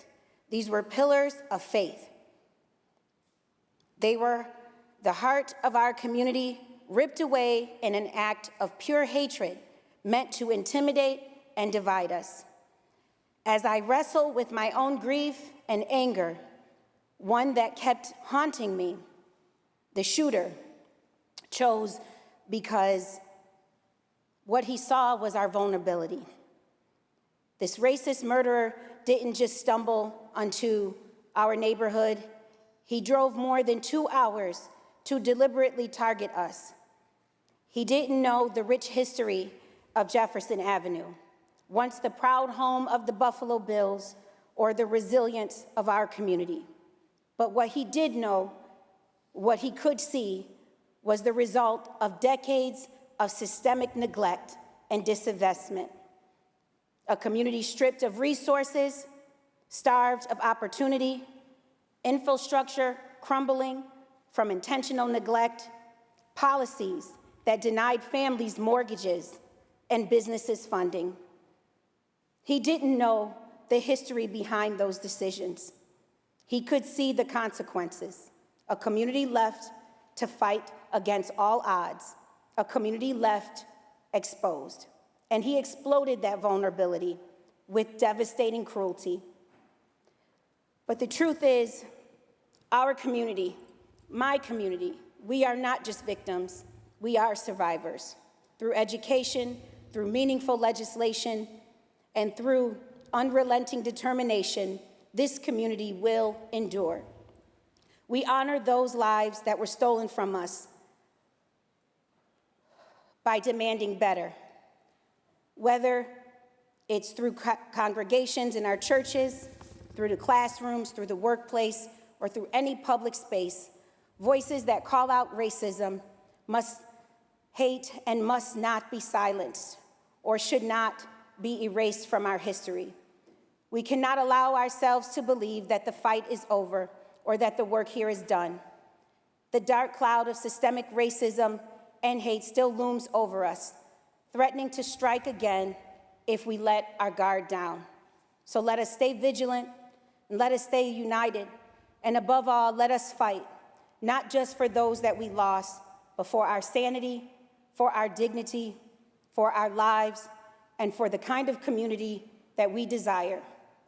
These were pillars of faith. They were the heart of our community, ripped away in an act of pure hatred meant to intimidate and divide us. As I wrestle with my own grief and anger, one that kept haunting me, the shooter chose because what he saw was our vulnerability. This racist murderer didn't just stumble onto our neighborhood. He drove more than 2 hours to deliberately target us. He didn't know the rich history of Jefferson Avenue, once the proud home of the Buffalo Bills, or the resilience of our community. But what he did know, what he could see, was the result of decades of systemic neglect and disinvestment. A community stripped of resources, starved of opportunity, infrastructure crumbling from intentional neglect, policies that denied families mortgages and businesses funding. He didn't know the history behind those decisions. He could see the consequences. A community left to fight against all odds, a community left exposed. And he exploded that vulnerability with devastating cruelty. But the truth is, our community, my community, we are not just victims, we are survivors. Through education, through meaningful legislation, and through unrelenting determination, this community will endure. We honor those lives that were stolen from us by demanding better, whether it's through congregations in our churches, through the classrooms, through the workplace, or through any public space. Voices that call out racism must hate and must not be silenced or should not be erased from our history. We cannot allow ourselves to believe that the fight is over or that the work here is done. The dark cloud of systemic racism and hate still looms over us, threatening to strike again if we let our guard down. So let us stay vigilant, and let us stay united, and above all, let us fight, not just for those that we lost, but for our sanity, for our dignity, for our lives, and for the kind of community that we desire,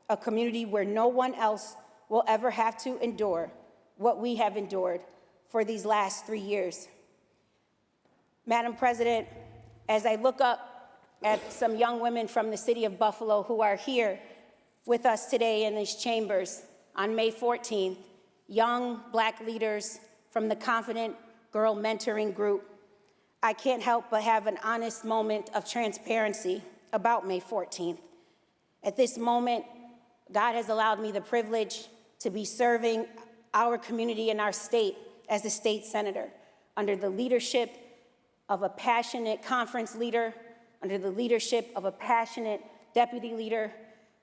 a community where no one else will ever have to endure what we have endured for these last 3 years. Madam President, as I look up at some young women from the city of Buffalo who are here with us today in these chambers on May 14th, young Black leaders from the Confident Girl Mentoring Group, I can't help but have an honest moment of transparency about May 14th. At this moment, God has allowed me the privilege to be serving our community and our state as a state senator under the leadership of a passionate conference leader, under the leadership of a passionate deputy leader,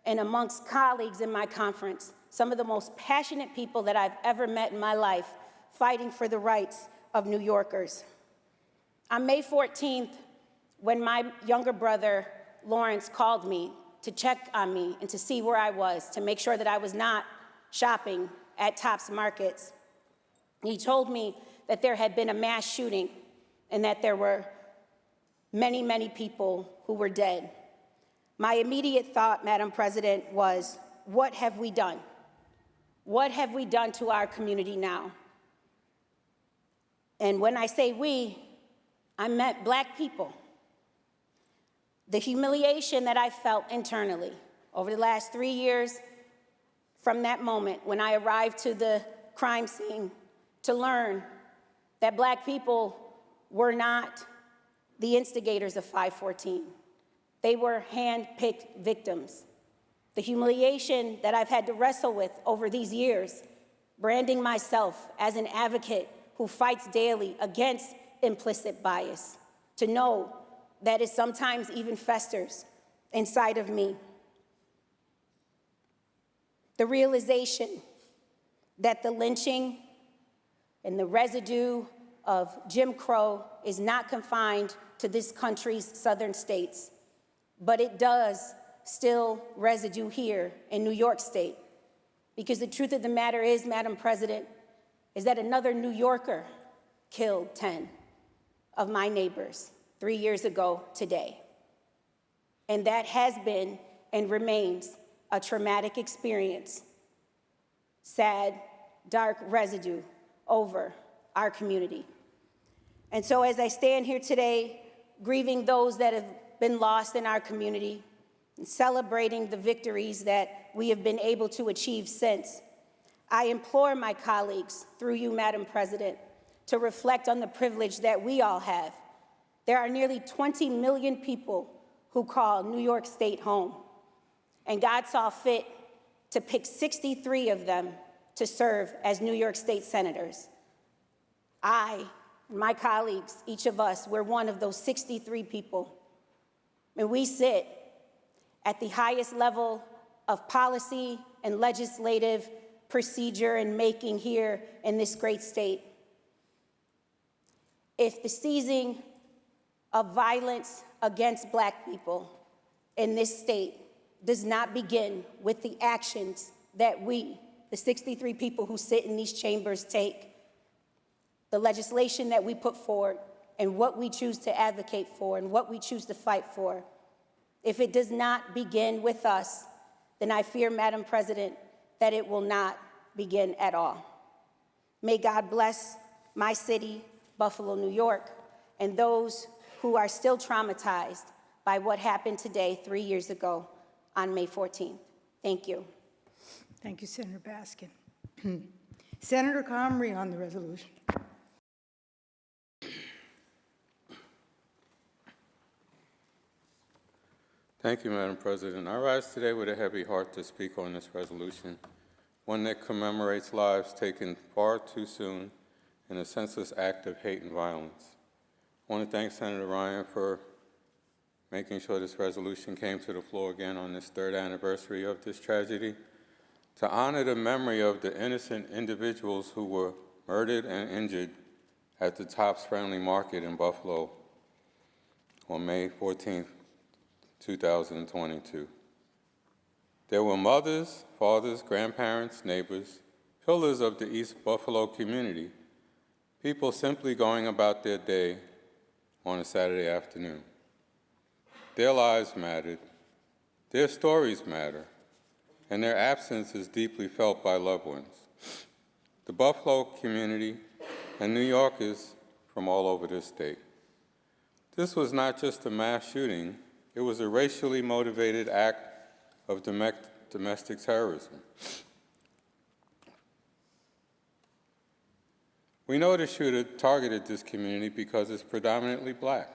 and amongst colleagues in my conference, some of the most passionate people that I've ever met in my life fighting for the rights of New Yorkers. On May 14th, when my younger brother, Lawrence, called me to check on me and to see where I was, to make sure that I was not shopping at Tops Markets, he told me that there had been a mass shooting and that there were many, many people who were dead. My immediate thought, Madam President, was, what have we done? What have we done to our community now? And when I say we, I meant Black people. The humiliation that I felt internally over the last 3 years from that moment when I arrived to the crime scene to learn that Black people were not the instigators of 514. They were hand-picked victims. The humiliation that I've had to wrestle with over these years, branding myself as an advocate who fights daily against implicit bias, to know that it sometimes even festers inside of me. The realization that the lynching and the residue of Jim Crow is not confined to this country's southern states, but it does still residue here in New York State. Because the truth of the matter is, Madam President, is that another New Yorker killed 10 of my neighbors 3 years ago today. And that has been and remains a traumatic experience, sad, dark residue over our community. And so as I stand here today, grieving those that have been lost in our community, and celebrating the victories that we have been able to achieve since, I implore my colleagues, through you, Madam President, to reflect on the privilege that we all have. There are nearly 20 million people who call New York State home, and God saw fit to pick 63 of them to serve as New York State senators. I, my colleagues, each of us, we're one of those 63 people, and we sit at the highest level of policy and legislative procedure and making here in this great state. If the seizing of violence against Black people in this state does not begin with the actions that we, the 63 people who sit in these chambers, take, the legislation that we put forward, and what we choose to advocate for and what we choose to fight for, if it does not begin with us, then I fear, Madam President, that it will not begin at all. May God bless my city, Buffalo, New York, and those who are still traumatized by what happened today 3 years ago on May 14th. Thank you. Thank you, Senator Baskin. Senator Comrie on the resolution. Thank you, Madam President. I rise today with a heavy heart to speak on this resolution, one that commemorates lives taken far too soon in a senseless act of hate and violence. I want to thank Senator Ryan for making sure this resolution came to the floor again on this 3rd anniversary of this tragedy, to honor the memory of the innocent individuals who were murdered and injured at the Tops Friendly Market in Buffalo on May 14th, 2022. There were mothers, fathers, grandparents, neighbors, pillars of the East Buffalo community, people simply going about their day on a Saturday afternoon. Their lives mattered, their stories matter, and their absence is deeply felt by loved ones. The Buffalo community and New Yorkers from all over this state. This was not just a mass shooting, it was a racially motivated act of domestic terrorism. We know the shooter targeted this community because it's predominantly Black.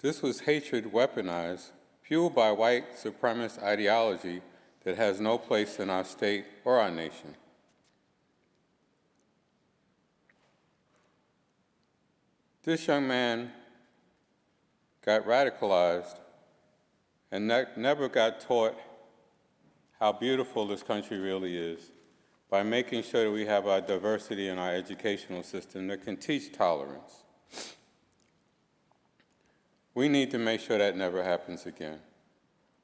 This was hatred weaponized, fueled by white supremacist ideology that has no place in our state or our nation. This young man got radicalized and never got taught how beautiful this country really is by making sure that we have our diversity in our educational system that can teach tolerance. We need to make sure that never happens again.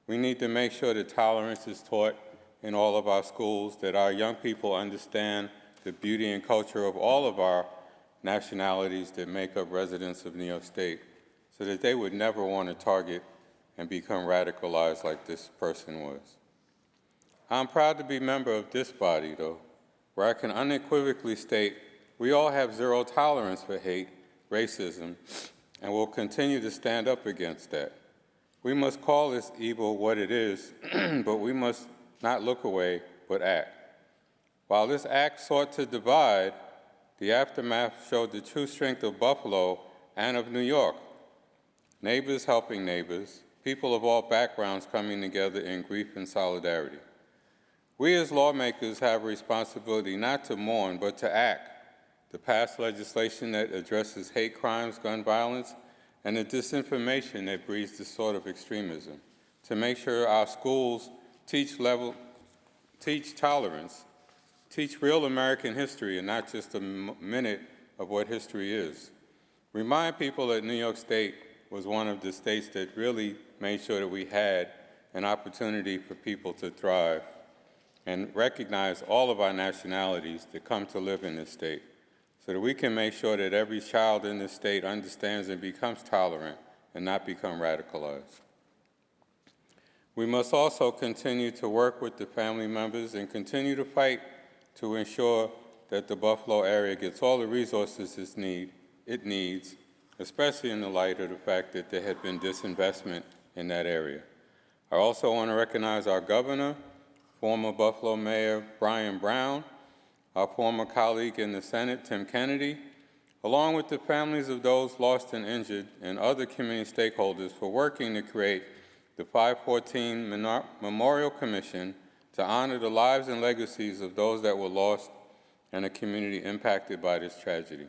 We need to make sure that tolerance is taught in all of our schools, that our young people understand the beauty and culture of all of our nationalities that make up residents of New York State, so that they would never want to target and become radicalized like this person was. I'm proud to be a member of this body, though, where I can unequivocally state we all have zero tolerance for hate, racism, and will continue to stand up against that. We must call this evil what it is, but we must not look away, but act. While this act sought to divide, the aftermath showed the true strength of Buffalo and of New York. Neighbors helping neighbors, people of all backgrounds coming together in grief and solidarity. We as lawmakers have a responsibility not to mourn, but to act, to pass legislation that addresses hate crimes, gun violence, and the disinformation that breeds this sort of extremism, to make sure our schools teach tolerance, teach real American history and not just a minute of what history is. Remind people that New York State was one of the states that really made sure that we had an opportunity for people to thrive, and recognize all of our nationalities that come to live in this state, so that we can make sure that every child in this state understands and becomes tolerant and not become radicalized. We must also continue to work with the family members and continue to fight to ensure that the Buffalo area gets all the resources it needs, especially in the light of the fact that there had been disinvestment in that area. I also want to recognize our governor, former Buffalo Mayor Brian Brown, our former colleague in the Senate, Tim Kennedy, along with the families of those lost and injured and other community stakeholders for working to create the 514 Memorial Commission to honor the lives and legacies of those that were lost and a community impacted by this tragedy.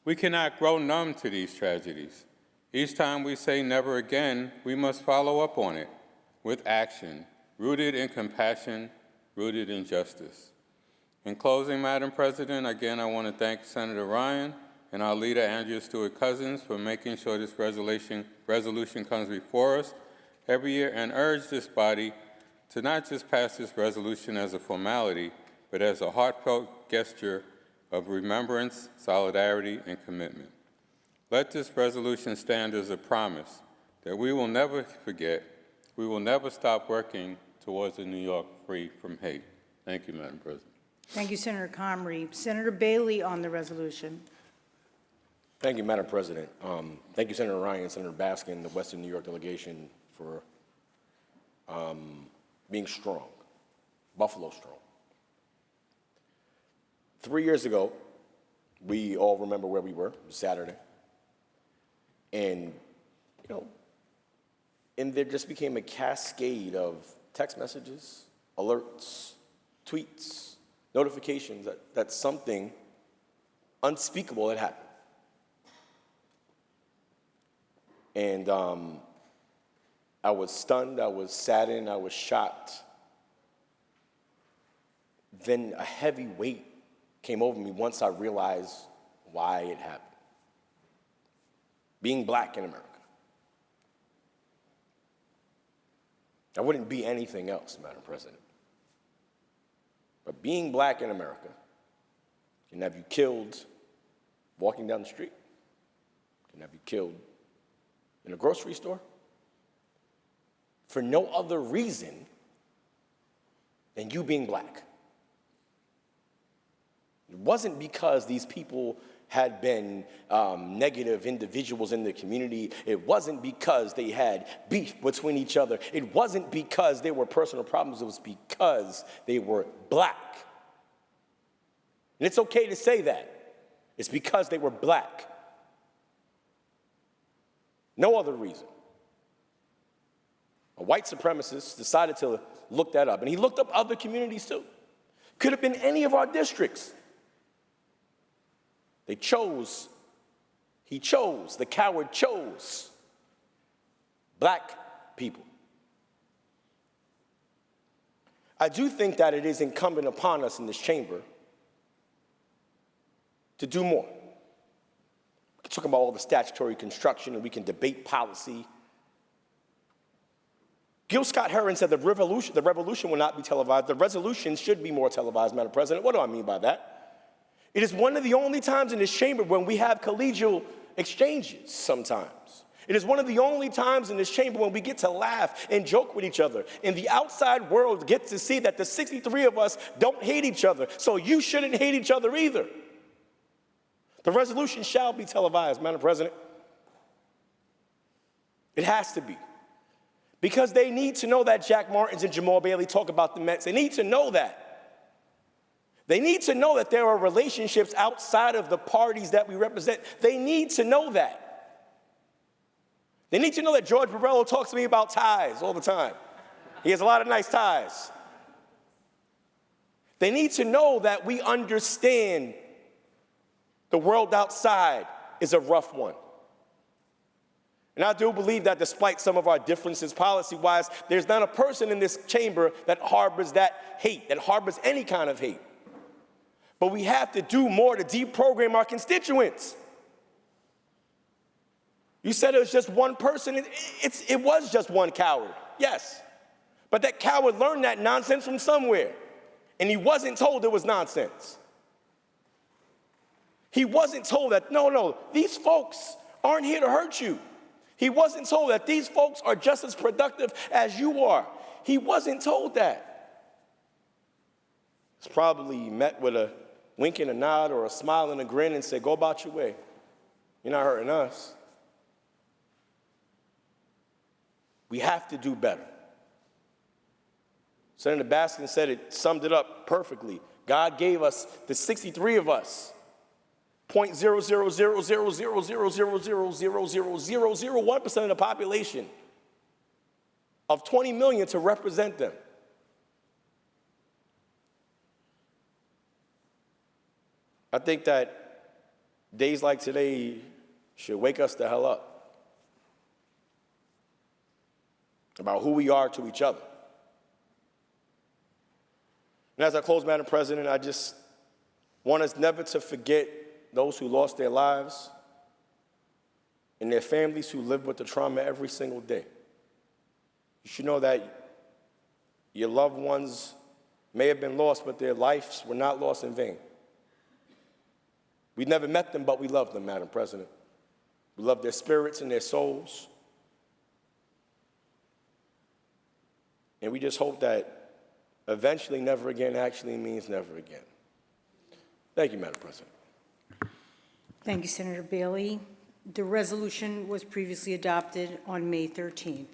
We cannot grow numb to these tragedies. Each time we say never again, we must follow up on it with action, rooted in compassion, rooted in justice. In closing, Madam President, again, I want to thank Senator Ryan and our leader, Andrea Stewart-Cousins, for making sure this resolution comes before us every year, and urge this body to not just pass this resolution as a formality, but as a heartfelt gesture of remembrance, solidarity, and commitment. Let this resolution stand as a promise that we will never forget, we will never stop working towards a New York free from hate. Thank you, Madam President. Thank you, Senator Comrie. Senator Bailey on the resolution. Thank you, Madam President. Thank you, Senator Ryan and Senator Baskin, the Western New York delegation, for being strong, Buffalo strong. 3 years ago, we all remember where we were, it was Saturday. And, and there just became a cascade of text messages, alerts, tweets, notifications that something unspeakable had happened. And I was stunned, I was saddened, I was shocked. Then a heavy weight came over me once I realized why it happened. Being black in America. I wouldn't be anything else, Madam President. But being black in America can have you killed walking down the street, can have you killed in a grocery store, for no other reason than you being black. It wasn't because these people had been negative individuals in the community. It wasn't because they had beef between each other. It wasn't because there were personal problems. It was because they were black. And it's okay to say that. It's because they were black. No other reason. A white supremacist decided to look that up, and he looked up other communities too. Could have been any of our districts. He chose, the coward chose black people. I do think that it is incumbent upon us in this chamber to do more. We can talk about all the statutory construction and we can debate policy. Gil Scott-Heron said the revolution will not be televised. The resolution should be more televised, Madam President. What do I mean by that? It is one of the only times in this chamber when we have collegial exchanges sometimes. It is one of the only times in this chamber when we get to laugh and joke with each other. And the outside world gets to see that the 63 of us don't hate each other. So you shouldn't hate each other either. The resolution shall be televised, Madam President. It has to be. Because they need to know that Jack Martins and Jamal Bailey talk about the Mets. They need to know that. They need to know that there are relationships outside of the parties that we represent. They need to know that. They need to know that George Borrello talks to me about ties all the time. He has a lot of nice ties. They need to know that we understand the world outside is a rough one. And I do believe that despite some of our differences policy-wise, there's not a person in this chamber that harbors that hate, that harbors any kind of hate. But we have to do more to deprogram our constituents. You said it was just one person. It was just one coward, yes. But that coward learned that nonsense from somewhere. And he wasn't told it was nonsense. He wasn't told that, no, these folks aren't here to hurt you. He wasn't told that these folks are just as productive as you are. He wasn't told that. It's probably met with a wink and a nod or a smile and a grin and said, go about your way. You're not hurting us. We have to do better. Senator Baskin said it, summed it up perfectly. God gave us, the 63 of us, 0.0000000000001% of the population of 20 million to represent them. I think that days like today should wake us the hell up about who we are to each other. And as I close, Madam President, I just want us never to forget those who lost their lives and their families who live with the trauma every single day. You should know that your loved ones may have been lost, but their lives were not lost in vain. We never met them, but we love them, Madam President. We love their spirits and their souls. And we just hope that eventually never again actually means never again. Thank you, Madam President. Thank you, Senator Bailey. The resolution was previously adopted on May 13th.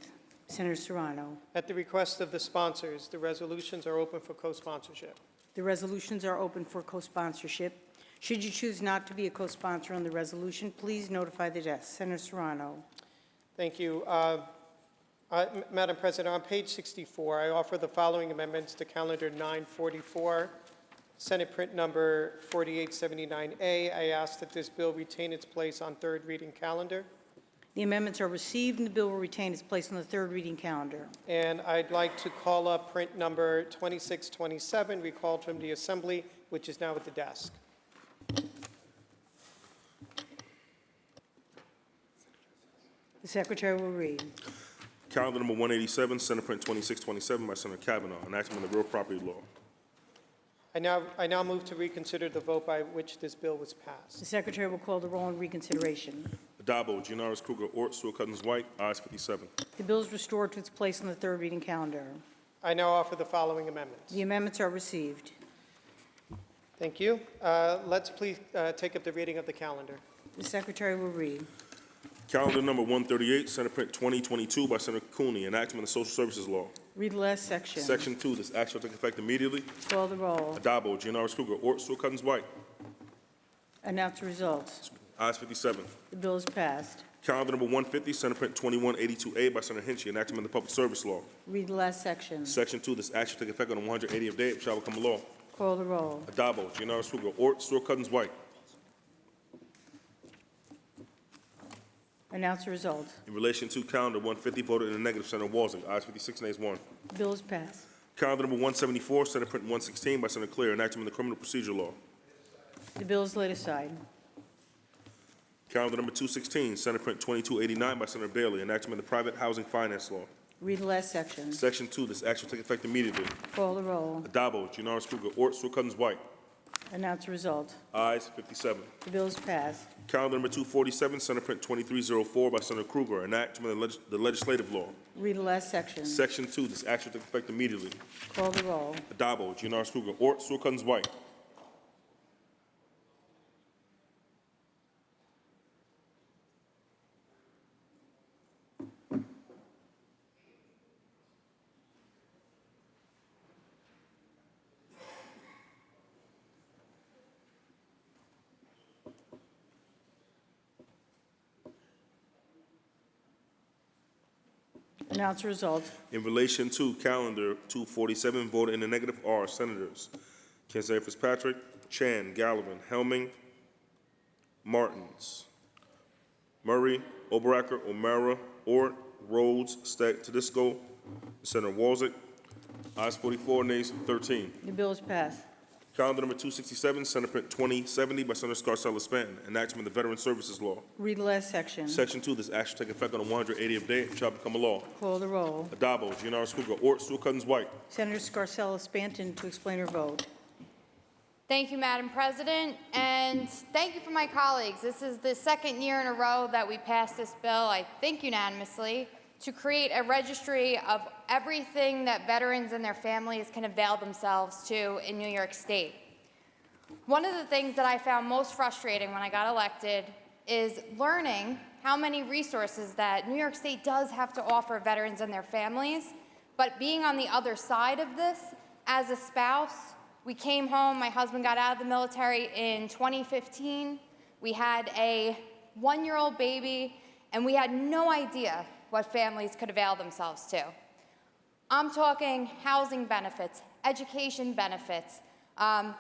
Senator Serrano. At the request of the sponsors, the resolutions are open for co-sponsorship. The resolutions are open for co-sponsorship. Should you choose not to be a co-sponsor on the resolution, please notify the desk. Senator Serrano. Thank you. Madam President, on page 64, I offer the following amendments to Calendar 944, Senate Print Number 4879A. I ask that this bill retain its place on third reading calendar. The amendments are received, and the bill will retain its place on the third reading calendar. And I'd like to call up Print Number 2627, recalled from the Assembly, which is now at the desk. The Secretary will read. Calendar number 187, Senate Print 2627 by Senator Kavanaugh, enactment of real property law. I now move to reconsider the vote by which this bill was passed. The Secretary will call the roll on reconsideration. Addabbo, Gianaris, Kruger, Ort, Stewart-Cousins-White, ayes 57. The bill is restored to its place on the third reading calendar. I now offer the following amendments. The amendments are received. Thank you. Let's please take up the reading of the calendar. The Secretary will read. Calendar number 138, Senate Print 2022 by Senator Cooney, enactment of social services law. Read the last section. Section 2, this act shall take effect immediately. Call the roll. Addabbo, Gianaris, Kruger, Ort, Stewart-Cousins-White, Announce the results. ayes 57. The bill is passed. Calendar number 150, Senate Print 2182A by Senator Hinchey, enactment of the public service law. Read the last section. Section 2, this act shall take effect on the 180th day, it shall become a law. Call the roll. Addabbo, Gianaris, Kruger, Ort, Stewart-Cousins-White, Announce the results. in relation to calendar 150, voted in the negative, Senator Walzing, ayes 56, nays 1. The bill is passed. Calendar number 174, Senate Print 116 by Senator Claire, enactment of the criminal procedure law. The bill is laid aside. Calendar number 216, Senate Print 2289 by Senator Bailey, enactment of the private housing finance law. Read the last section. Section 2, this act shall take effect immediately. Call the roll. Adabo, Ginaris Kruger, Ort, Stewart-Cousins, White. Announce the result. Ayes 57. The bill is passed. Calendar number 247, Senate Print 2304 by Senator Kruger, enactment of the legislative law. Read the last section. Section 2, this act shall take effect immediately. Call the roll. Adabo, Ginaris Kruger, Ort, Stewart-Cousins, White. Announce the result. In relation to Calendar 247, voted in the negative are Senators Kinsey Fitzpatrick, Chan, Gallivan, Helming, Martins, Murray, Oberacker, O'Mara, Ort, Rhodes, Stack, Tedisco, Senator Walczak. Ayes 44, nays 13. The bill is passed. Calendar number 267, Senate Print 2070 by Senator Scarcella Stanton, enactment of the Veteran Services Law. Read the last section. Section 2, this act shall take effect on the 180th day and shall become a law. Call the roll. Adabo, Ginaris Kruger, Ort, Stewart-Cousins, White. Senator Scarcella Stanton to explain her vote. Thank you, Madam President, and thank you for my colleagues. This is the second year in a row that we passed this bill, I think unanimously, to create a registry of everything that veterans and their families can avail themselves to in New York State. One of the things that I found most frustrating when I got elected is learning how many resources that New York State does have to offer veterans and their families, but being on the other side of this, as a spouse, we came home, my husband got out of the military in 2015, we had a 1-year-old baby, and we had no idea what families could avail themselves to. I'm talking housing benefits, education benefits,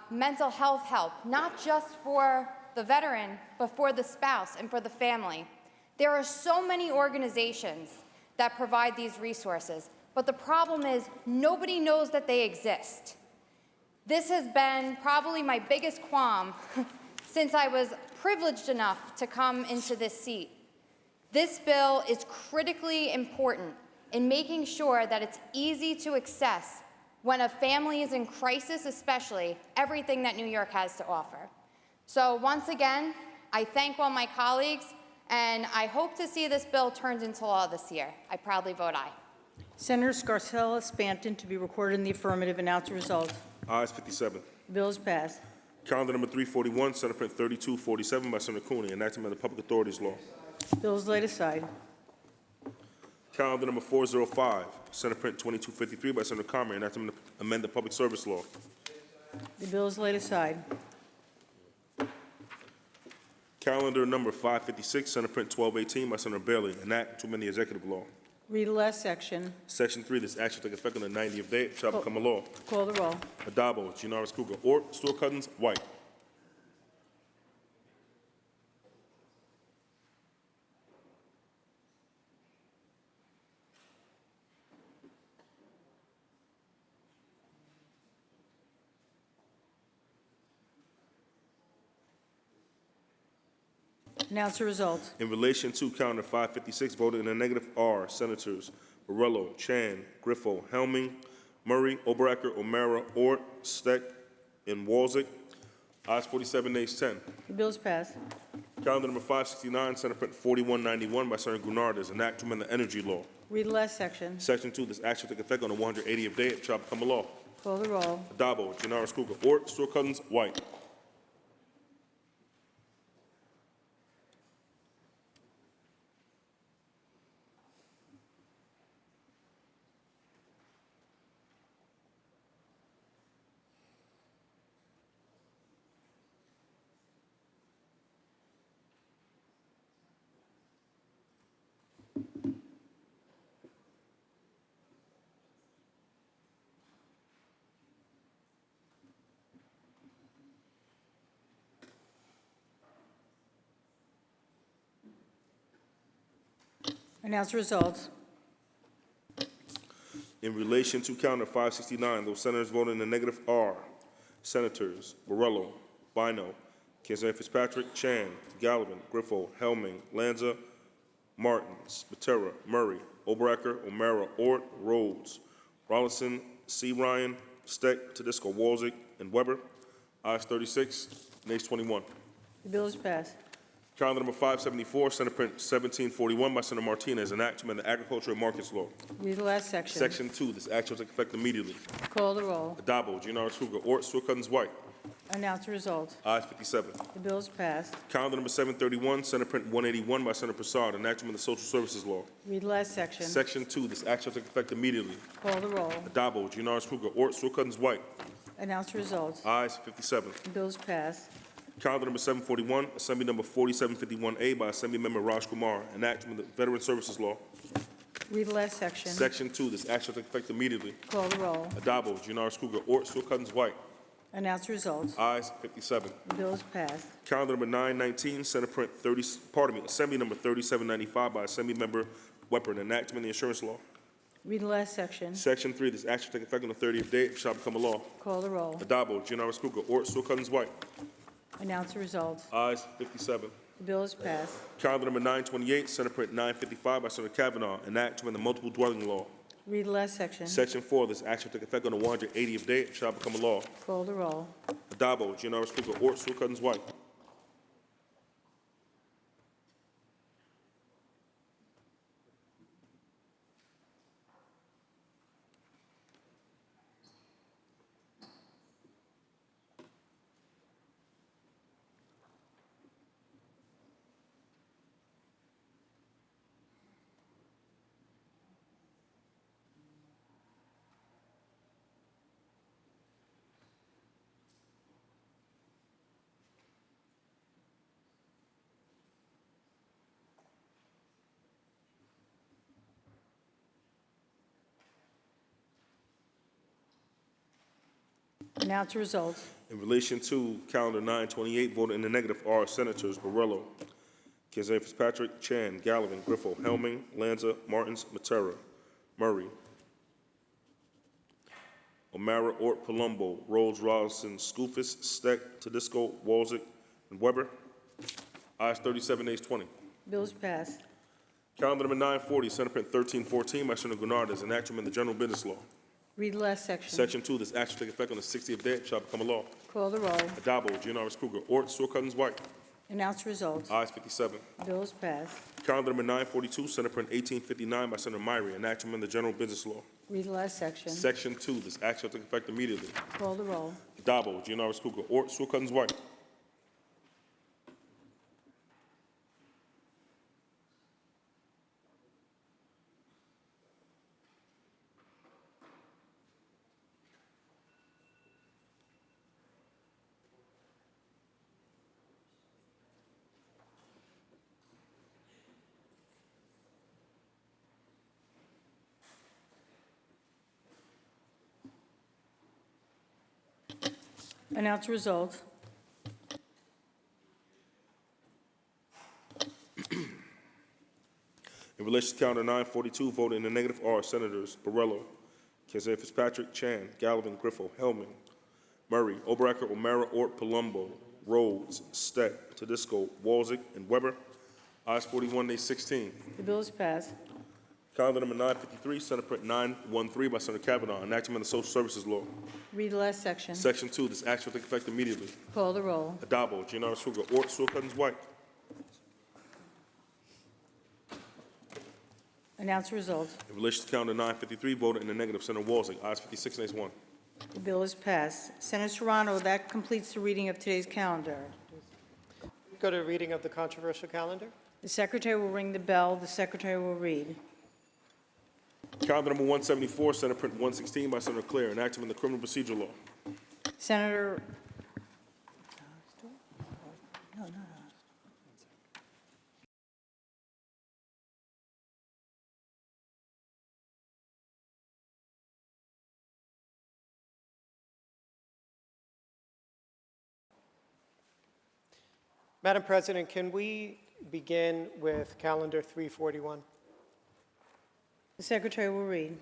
mental health help, not just for the veteran, but for the spouse and for the family. There are so many organizations that provide these resources, but the problem is nobody knows that they exist. This has been probably my biggest qualm since I was privileged enough to come into this seat. This bill is critically important in making sure that it's easy to access when a family is in crisis, especially everything that New York has to offer. So once again, I thank all my colleagues, and I hope to see this bill turned into law this year. I proudly vote aye. Senator Scarcella Stanton to be recorded in the affirmative. Announce the result. Ayes 57. The bill is passed. Calendar number 341, Senate Print 3247 by Senator Cooney, enactment of the Public Authorities Law. Bill is laid aside. Calendar number 405, Senate Print 2253 by Senator Comrie, enactment of amend the Public Service Law. The bill is laid aside. Calendar number 556, Senate Print 1218 by Senator Bailey, enact to amend the Executive Law. Read the last section. Section 3, this act shall take effect on the 90th day, it shall become a law. Call the roll. Adabo, Ginaris Kruger, Ort, Stewart-Cousins, White. Announce the result. In relation to Calendar 556, voted in the negative are Senators Borrello, Chan, Griffo, Helming, Murray, Oberacker, O'Mara, Ort, Steck, and Walczak. Ayes 47, nays 10. The bill is passed. Calendar number 569, Senate Print 4191 by Senator Gurnardez, enact to amend the Energy Law. Read the last section. Section 2, this act shall take effect on the 180th day, it shall become a law. Call the roll. Adabo, Ginaris Kruger, Ort, Stewart-Cousins, White. Announce the results. In relation to calendar 569, those senators voting in the negative are Senators Borrello, Bino, Kinsey Fitzpatrick, Chan, Gallivan, Griffo, Helming, Lanza, Martins, Matera, Murray, Oberacker, O'Mara, Ort, Rhodes, Rollinson, C. Ryan, Steck, Tedisco, Walzick, and Weber. Ayes 36, nays 21. The bill is passed. Calendar number 574, Senate Print 1741 by Senator Martinez, an act to amend the Agriculture and Markets Law. Read the last section. Section 2, this act shall take effect immediately. Call the roll. Adabo, Gennaro Kruger, Ort, Stewart Cousins, White. Announce the result. Ayes 57. The bill is passed. Calendar number 731, Senate Print 181 by Senator Prasad, an act to amend the Social Services Law. Read the last section. Section 2, this act shall take effect immediately. Call the roll. Adabo, Gennaro Kruger, Ort, Stewart Cousins, White. Announce the result. Ayes 57. The bill is passed. Calendar number 741, Assembly number 4751A by Assemblymember Raj Kumar, an act to amend the Veteran Services Law. Read the last section. Section 2, this act shall take effect immediately. Call the roll. Adabo, Gennaro Kruger, Ort, Stewart Cousins, White. Announce the result. Ayes 57. The bill is passed. Calendar number 919, Senate Print Assembly number 3795 by Assemblymember Weber, an act to amend the Insurance Law. Read the last section. Section 3, this act shall take effect on the 30th day, it shall become a law. Call the roll. Adabo, Gennaro Kruger, Ort, Stewart Cousins, White. Announce the result. Ayes 57. The bill is passed. Calendar number 928, Senate Print 955 by Senator Kavanaugh, an act to amend the Multiple Dwelling Law. Read the last section. Section 4, this act shall take effect on the 180th day, it shall become a law. Call the roll. Adabo, Gennaro Kruger, Ort, Stewart Cousins, White. Announce the result. In relation to calendar 928, voted in the negative are Senators Borrello, Kinsey Fitzpatrick, Chan, Gallivan, Griffo, Helming, Lanza, Martins, Matera, Murray, O'Mara, Ort, Palumbo, Rhodes, Rollinson, Skoufis, Steck, Tedisco, Walzick, and Weber. Ayes 37, nays 20. Bill is passed. Calendar number 940, Senate Print 1314 by Senator Gurnardez, an act to amend the General Business Law. Read the last section. Section 2, this act shall take effect on the 60th day, it shall become a law. Call the roll. Adabo, Gennaro Kruger, Ort, Stewart Cousins, White. Announce the result. Ayes 57. Bill is passed. Calendar number 942, Senate Print 1859 by Senator Myrie, an act to amend the General Business Law. Read the last section. Section 2, this act shall take effect immediately. Call the roll. Adabo, Gennaro Kruger, Ort, Stewart Cousins, White. Announce the result. In relation to calendar 942, voted in the negative are Senators Borrello, Kinsey Fitzpatrick, Chan, Gallivan, Griffo, Helming, Murray, Oberacker, O'Mara, Ort, Palumbo, Rhodes, Steck, Tedisco, Walzick, and Weber. Ayes 41, nays 16. The bill is passed. Calendar number 953, Senate Print 913 by Senator Kavanaugh, an act to amend the Social Services Law. Read the last section. Section 2, this act shall take effect immediately. Call the roll. Adabo, Gennaro Kruger, Ort, Stewart Cousins, White. Announce the result. In relation to calendar 953, voted in the negative, Senator Walzick. Ayes 56, nays 1. The bill is passed. Senator Serrano, that completes the reading of today's calendar. Go to reading of the controversial calendar. The secretary will ring the bell. The secretary will read. Calendar number 174, Senate Print 116 by Senator Clare, an act to amend the Criminal Procedure Law. Senator. Madam President, can we begin with calendar 341? The secretary will read.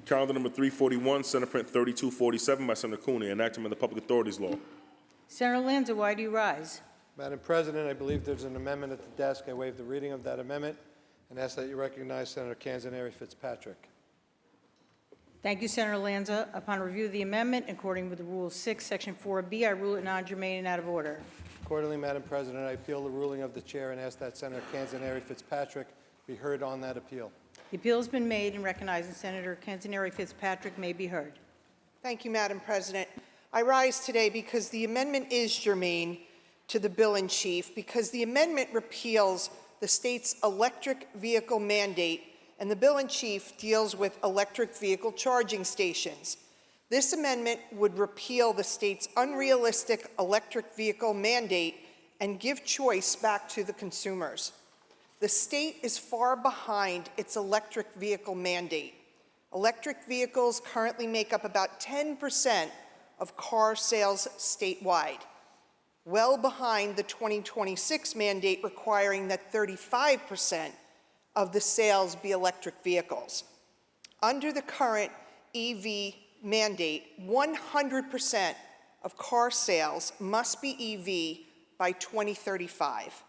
Calendar number 341, Senate Print 3247 by Senator Cooney, enactment of the Public Authorities Law. Senator Lanza, why do you rise? Madam President, I believe there's an amendment at the desk. I waive the reading of that amendment and ask that you recognize Senator Canzoneri Fitzpatrick. Thank you, Senator Lanza. Upon review of the amendment, according with Rule 6, Section 4B, I rule it non-germane and out of order. Accordingly, Madam President, I appeal the ruling of the chair and ask that Senator Canzoneri Fitzpatrick be heard on that appeal. The appeal has been made and recognizing Senator Canzoneri Fitzpatrick may be heard. Thank you, Madam President. I rise today because the amendment is germane to the bill in chief, because the amendment repeals the state's electric vehicle mandate, and the bill in chief deals with electric vehicle charging stations. This amendment would repeal the state's unrealistic electric vehicle mandate and give choice back to the consumers. The state is far behind its electric vehicle mandate. Electric vehicles currently make up about 10% of car sales statewide, well behind the 2026 mandate requiring that 35% of the sales be electric vehicles. Under the current EV mandate, 100% of car sales must be EV by 2035.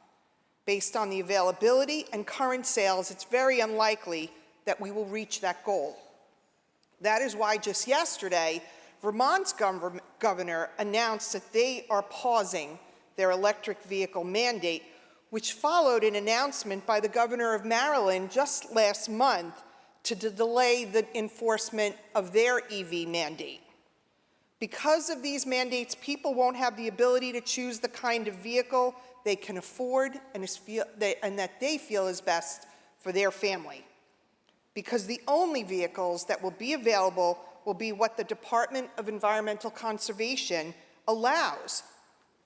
Based on the availability and current sales, it's very unlikely that we will reach that goal. That is why just yesterday, Vermont's governor announced that they are pausing their electric vehicle mandate, which followed an announcement by the governor of Maryland just last month to delay the enforcement of their EV mandate. Because of these mandates, people won't have the ability to choose the kind of vehicle they can afford and that they feel is best for their family. Because the only vehicles that will be available will be what the Department of Environmental Conservation allows,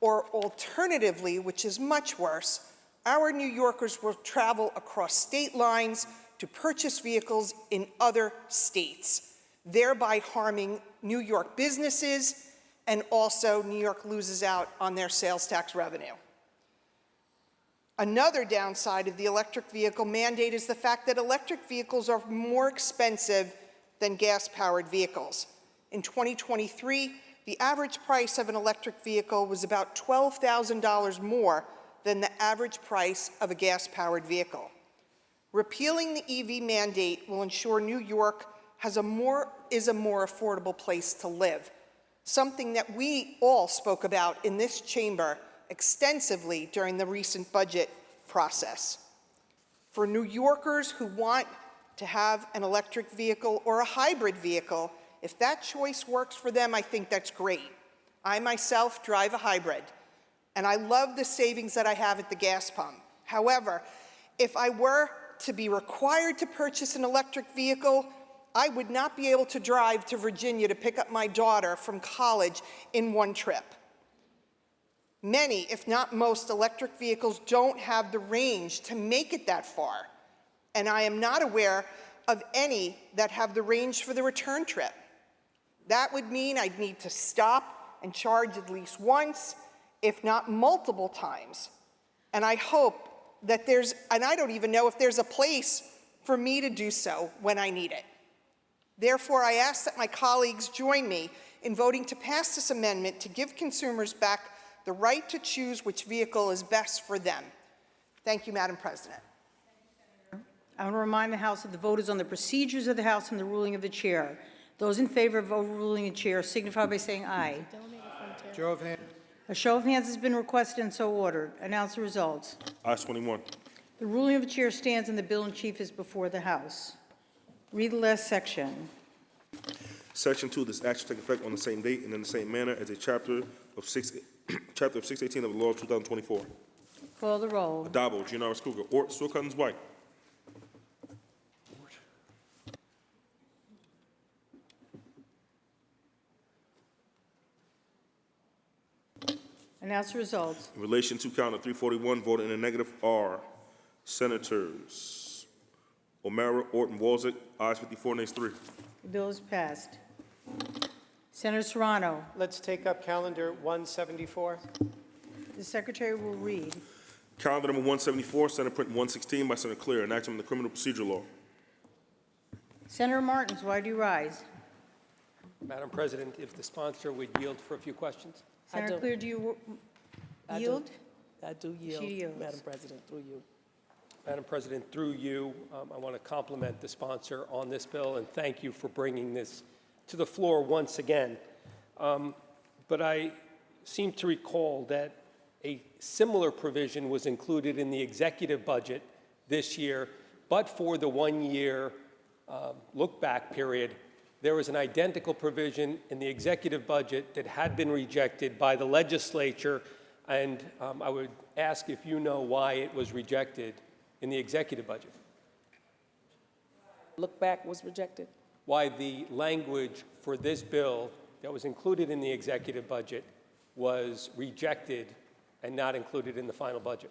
or alternatively, which is much worse, our New Yorkers will travel across state lines to purchase vehicles in other states, thereby harming New York businesses, and also New York loses out on their sales tax revenue. Another downside of the electric vehicle mandate is the fact that electric vehicles are more expensive than gas-powered vehicles. In 2023, the average price of an electric vehicle was about $12,000 more than the average price of a gas-powered vehicle. Repealing the EV mandate will ensure New York is a more affordable place to live, something that we all spoke about in this chamber extensively during the recent budget process. For New Yorkers who want to have an electric vehicle or a hybrid vehicle, if that choice works for them, I think that's great. I myself drive a hybrid, and I love the savings that I have at the gas pump. However, if I were to be required to purchase an electric vehicle, I would not be able to drive to Virginia to pick up my daughter from college in one trip. Many, if not most, electric vehicles don't have the range to make it that far, and I am not aware of any that have the range for the return trip. That would mean I'd need to stop and charge at least once, if not multiple times. And I hope that and I don't even know if there's a place for me to do so when I need it. Therefore, I ask that my colleagues join me in voting to pass this amendment to give consumers back the right to choose which vehicle is best for them. Thank you, Madam President. I want to remind the House that the vote is on the procedures of the House and the ruling of the chair. Those in favor of overruling the chair signify by saying aye. Show of hands. A show of hands has been requested and so ordered. Announce the results. Ayes 21. The ruling of the chair stands and the bill in chief is before the House. Read the last section. Section 2, this act shall take effect on the same date and in the same manner as a chapter of 618 of the law of 2024. Call the roll. Adabo, Giannaris Kruger, Ort, Sewell-Cuttins White. Announce the results. In relation to calendar 341, voted in the negative are Senators O'Mara, Orton, Walzek. Ayes 54, nays 3. The bill is passed. Senator Serrano. Let's take up calendar 174. The secretary will read. Calendar number 174, Senate Print 116 by Senator Clear, enactment of the Criminal Procedure Law. Senator Martins, why do you rise? Madam President, if the sponsor would yield for a few questions. Senator Clear, do you yield? I do She yield, yields. Madam President, through you. Madam President, through you, I want to compliment the sponsor on this bill and thank you for bringing this to the floor once again. But I seem to recall that a similar provision was included in the executive budget this year, but for the one-year look-back period, there was an identical provision in the executive budget that had been rejected by the legislature, and I would ask if you know why it was rejected in the executive budget. Look back was rejected. Why the language for this bill that was included in the executive budget was rejected and not included in the final budget.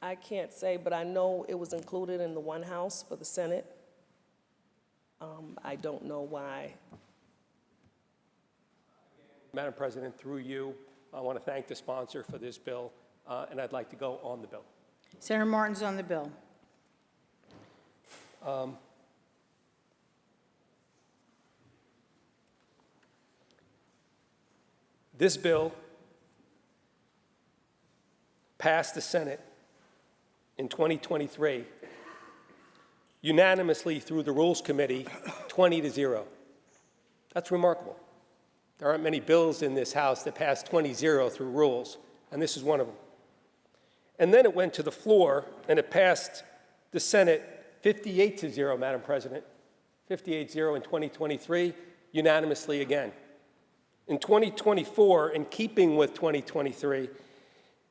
I can't say, but I know it was included in the one house for the Senate. I don't know why. Madam President, through you, I want to thank the sponsor for this bill, and I'd like to go on the bill. Senator Martins on the bill. This bill passed the Senate in 2023 unanimously through the Rules Committee, 20-0. That's remarkable. There aren't many bills in this House that pass 20-0 through rules, and this is one of them. And then it went to the floor, and it passed the Senate 58-0, Madam President, 58-0 in 2023, unanimously again. In 2024, in keeping with 2023,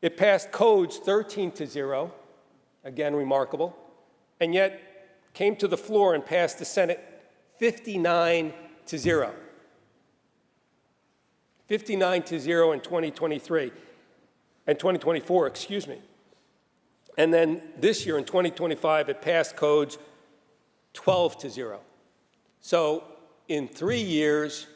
it passed codes 13-0, again remarkable, and yet came to the floor and passed the Senate 59-0. 59-0 in 2023, and 2024, excuse me. And then this year in 2025, it passed codes 12-0. So in 3 years,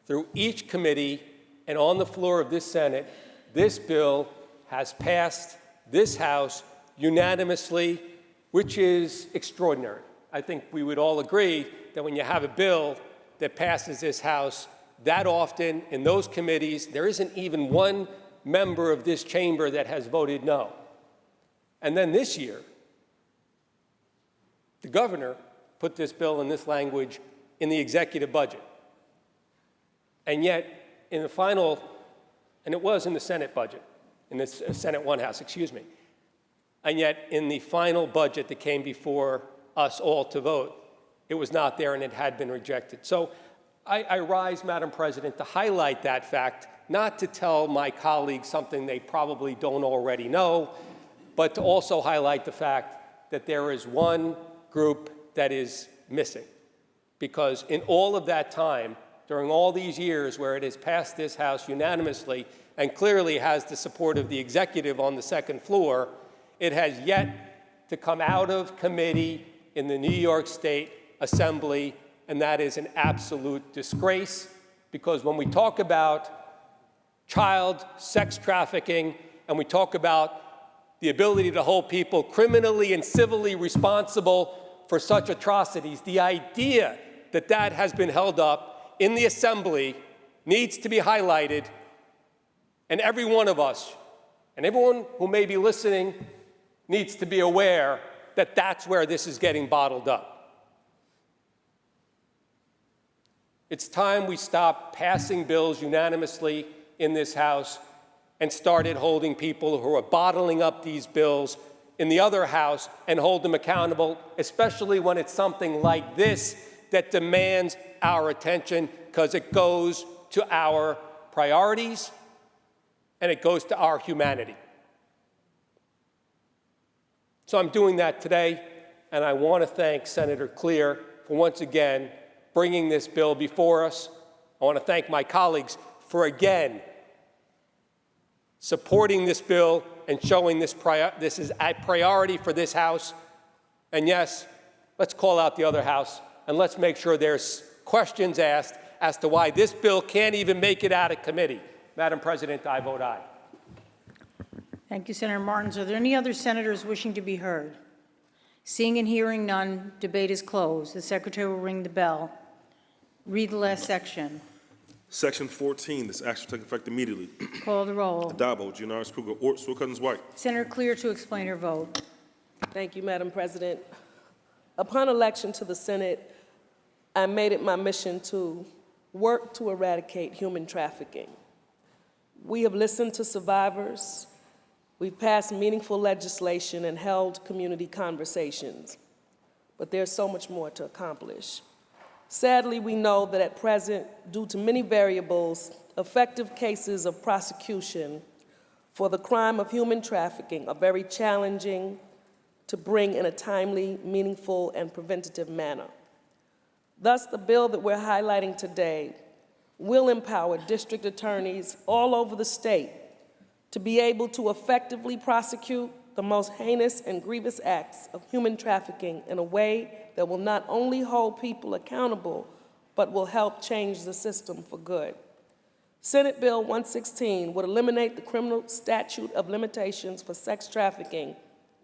through each committee and on the floor of this Senate, this bill has passed this House unanimously, which is extraordinary. I think we would all agree that when you have a bill that passes this House that often in those committees, there isn't even one member of this chamber that has voted no. And then this year, the governor put this bill in this language in the executive budget. And yet, in the final, and it was in the Senate budget, in the Senate One House, excuse me, and yet in the final budget that came before us all to vote, it was not there and it had been rejected. So I rise, Madam President, to highlight that fact, not to tell my colleagues something they probably don't already know, but to also highlight the fact that there is one group that is missing. Because in all of that time, during all these years where it has passed this House unanimously and clearly has the support of the executive on the second floor, it has yet to come out of committee in the New York State Assembly, and that is an absolute disgrace, because when we talk about child sex trafficking and we talk about the ability to hold people criminally and civilly responsible for such atrocities, the idea that that has been held up in the Assembly needs to be highlighted, and every one of us, and everyone who may be listening, needs to be aware that that's where this is getting bottled up. It's time we stop passing bills unanimously in this House and started holding people who are bottling up these bills in the other House and hold them accountable, especially when it's something like this that demands our attention, because it goes to our priorities and it goes to our humanity. So I'm doing that today, and I want to thank Senator Clear for once again bringing this bill before us. I want to thank my colleagues for again supporting this bill and showing this is a priority for this House. And yes, let's call out the other House and let's make sure there's questions asked as to why this bill can't even make it out of committee. Madam President, I vote aye. Thank you, Senator Martins. Are there any other senators wishing to be heard? Seeing and hearing none, debate is closed. The secretary will ring the bell. Read the last section. Section 14, this action will take effect immediately. Call the roll. Addabbo, Gianaris, Kruger, Ort, Sewell Cousins, White. Senator Clear to explain her vote. Thank you, Madam President. Upon election to the Senate, I made it my mission to work to eradicate human trafficking. We have listened to survivors, we've passed meaningful legislation and held community conversations, but there's so much more to accomplish. Sadly, we know that at present, due to many variables, effective cases of prosecution for the crime of human trafficking are very challenging to bring in a timely, meaningful, and preventative manner. Thus, the bill that we're highlighting today will empower district attorneys all over the state to be able to effectively prosecute the most heinous and grievous acts of human trafficking in a way that will not only hold people accountable, but will help change the system for good. Senate Bill 116 would eliminate the criminal statute of limitations for sex trafficking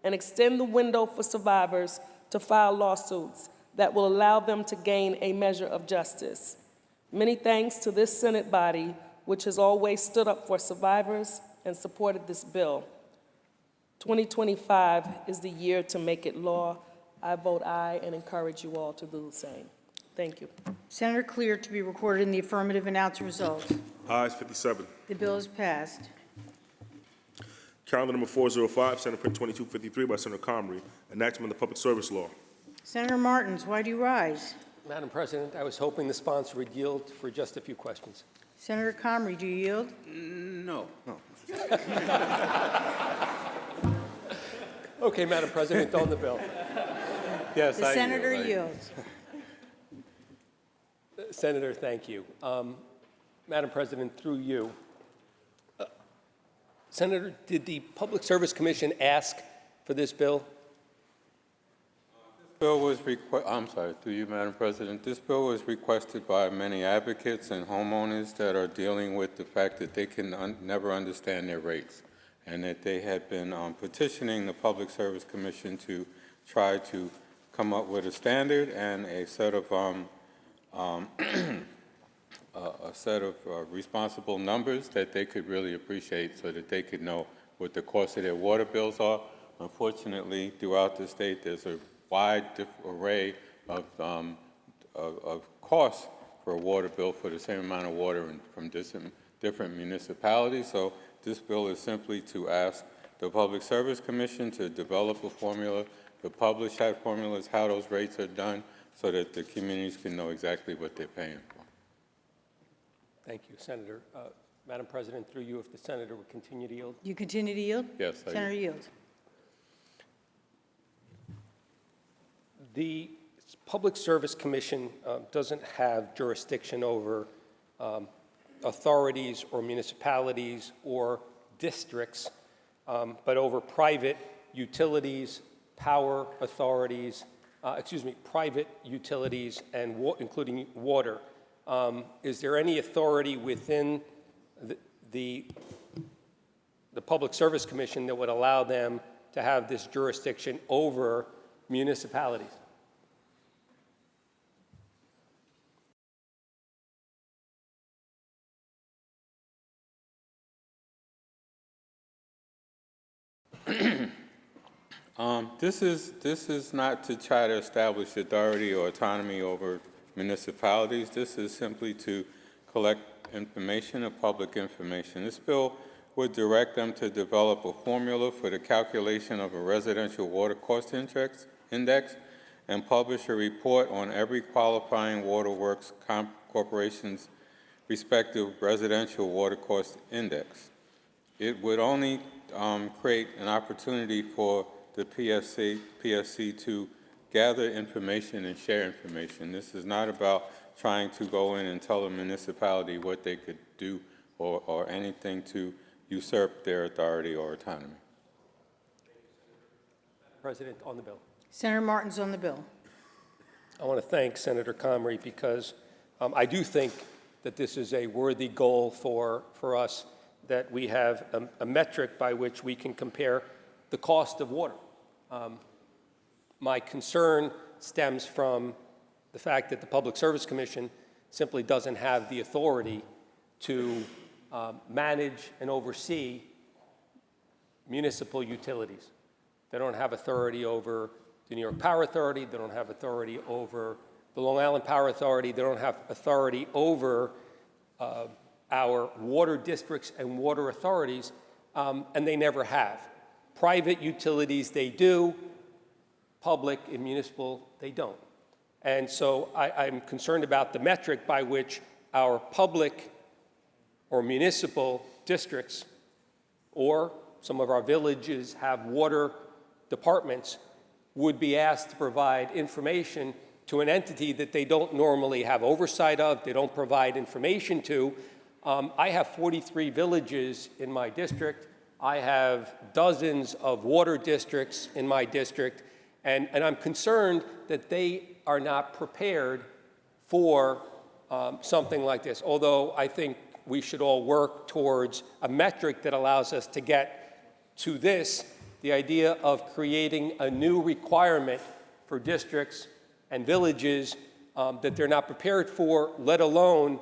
and extend the window for survivors to file lawsuits that will allow them to gain a measure of justice. Many thanks to this Senate body, which has always stood up for survivors and supported this bill. 2025 is the year to make it law. I vote aye and encourage you all to do the same. Thank you. Senator Clear to be recorded in the affirmative. Announce the results. Ayes 57. The bill is passed. Calendar number 405, Senate Print 2253 by Senator Comrie, enactment of the Public Service Law. Senator Martins, why do you rise? Madam President, I was hoping the sponsor would yield for just a few questions. Senator Comrie, do you yield? No. Okay, Madam President, on the bill. Yes, The I senator yield. yields. Senator, thank you. Madam President, through you, Senator, did the Public Service Commission ask for this bill? Bill was through you, Madam President. This bill was requested by many advocates and homeowners that are dealing with the fact that they can never understand their rates, and that they had been petitioning the Public Service Commission to try to come up with a standard and a set of responsible numbers that they could really appreciate, so that they could know what the cost of their water bills are. Unfortunately, throughout the state, there's a wide array of costs for a water bill for the same amount of water from different municipalities. So this bill is simply to ask the Public Service Commission to develop a formula, to publish that formulas, how those rates are done, so that the communities can know exactly what they're paying for. Thank you, Senator. Madam President, through you, if the senator would continue to yield. You continue to yield? Yes, I Senator yields. The Public Service Commission doesn't have jurisdiction over authorities or municipalities or districts, but over private utilities, power authorities, private utilities, and including water. Is there any authority within the Public Service Commission that would allow them to have this jurisdiction over municipalities? This is not to try to establish authority or autonomy over municipalities. This is simply to collect information or public information. This bill would direct them to develop a formula for the calculation of a residential water cost index and publish a report on every qualifying waterworks corporation's respective residential water cost index. It would only create an opportunity for the PSC to gather information and share information. This is not about trying to go in and tell a municipality what they could do or anything to usurp their authority or autonomy. President, on the bill. Senator Martins on the bill. I want to thank Senator Comrie because I do think that this is a worthy goal for us, that we have a metric by which we can compare the cost of water. my concern stems from the fact that the Public Service Commission simply doesn't have the authority to manage and oversee municipal utilities. They don't have authority over the New York Power Authority. They don't have authority over the Long Island Power Authority. They don't have authority over our water districts and water authorities, and they never have. Private utilities, they do. Public and municipal, they don't. And so I'm concerned about the metric by which our public or municipal districts or some of our villages have water departments would be asked to provide information to an entity that they don't normally have oversight of, they don't provide information to. I have 43 villages in my district. I have dozens of water districts in my district, and I'm concerned that they are not prepared for something like this, although I think we should all work towards a metric that allows us to get to this, the idea of creating a new requirement for districts and villages that they're not prepared for, let alone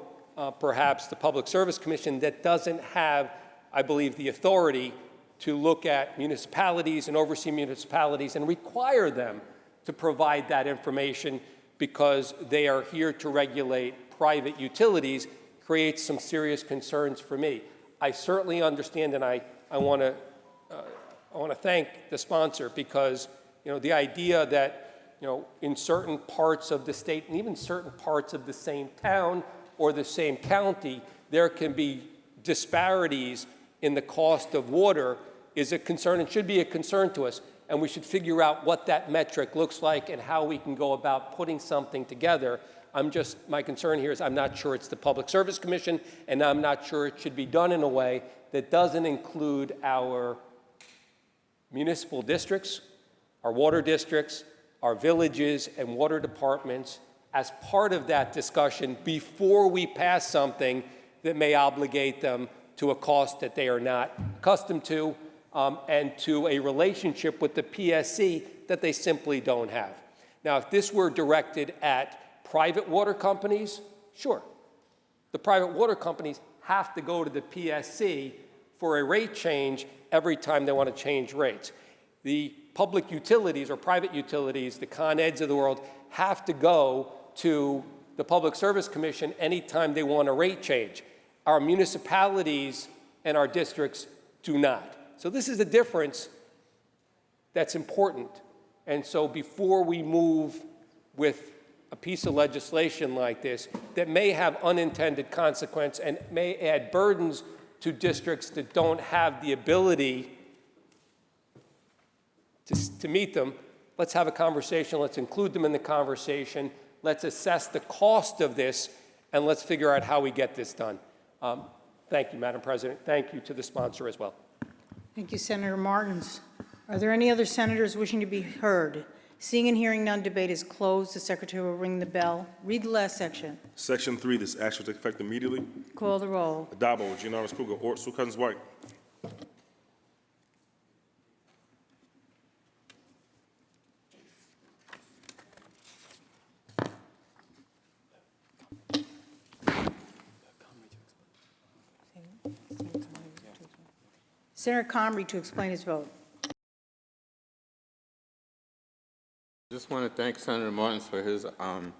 perhaps the Public Service Commission that doesn't have, I believe, the authority to look at municipalities and oversee municipalities and require them to provide that information because they are here to regulate private utilities creates some serious concerns for me. I certainly understand, and I want to thank the sponsor because the idea that in certain parts of the state and even certain parts of the same town or the same county, there can be disparities in the cost of water is a concern and should be a concern to us. And we should figure out what that metric looks like and how we can go about putting something together. My concern here is I'm not sure it's the Public Service Commission, and I'm not sure it should be done in a way that doesn't include our municipal districts, our water districts, our villages and water departments as part of that discussion before we pass something that may obligate them to a cost that they are not accustomed to and to a relationship with the PSC that they simply don't have. Now, if this were directed at private water companies, sure. The private water companies have to go to the PSC for a rate change every time they want to change rates. The public utilities or private utilities, the Con Eds of the world, have to go to the Public Service Commission anytime they want a rate change. Our municipalities and our districts do not. So this is a difference that's important. And so before we move with a piece of legislation like this that may have unintended consequence and may add burdens to districts that don't have the ability to meet them, let's have a conversation, let's include them in the conversation, let's assess the cost of this, and let's figure out how we get this done. Thank you, Madam President. Thank you to the sponsor as well. Thank you, Senator Martins. Are there any other senators wishing to be heard? Seeing and hearing none, debate is closed. The secretary will ring the bell. Read the last section. Section 3, this action will take effect immediately. Call the roll. Adabo, Giannaris Kruger, Ort, Sue Cousins White. Senator Comrie to explain his vote. I just want to thank Senator Martins for his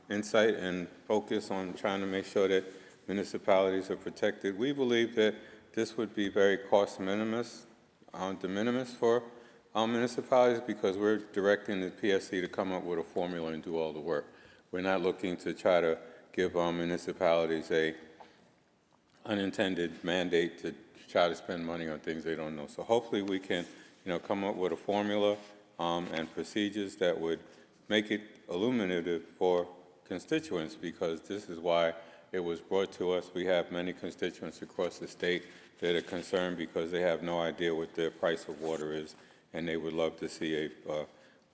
insight and focus on trying to make sure that municipalities are protected. We believe that this would be very cost minimus, de minimis for municipalities because we're directing the PSC to come up with a formula and do all the work. We're not looking to try to give municipalities a unintended mandate to try to spend money on things they don't know. So hopefully we can, come up with a formula and procedures that would make it illuminative for constituents because this is why it was brought to us. We have many constituents across the state that are concerned because they have no idea what their price of water is, and they would love to see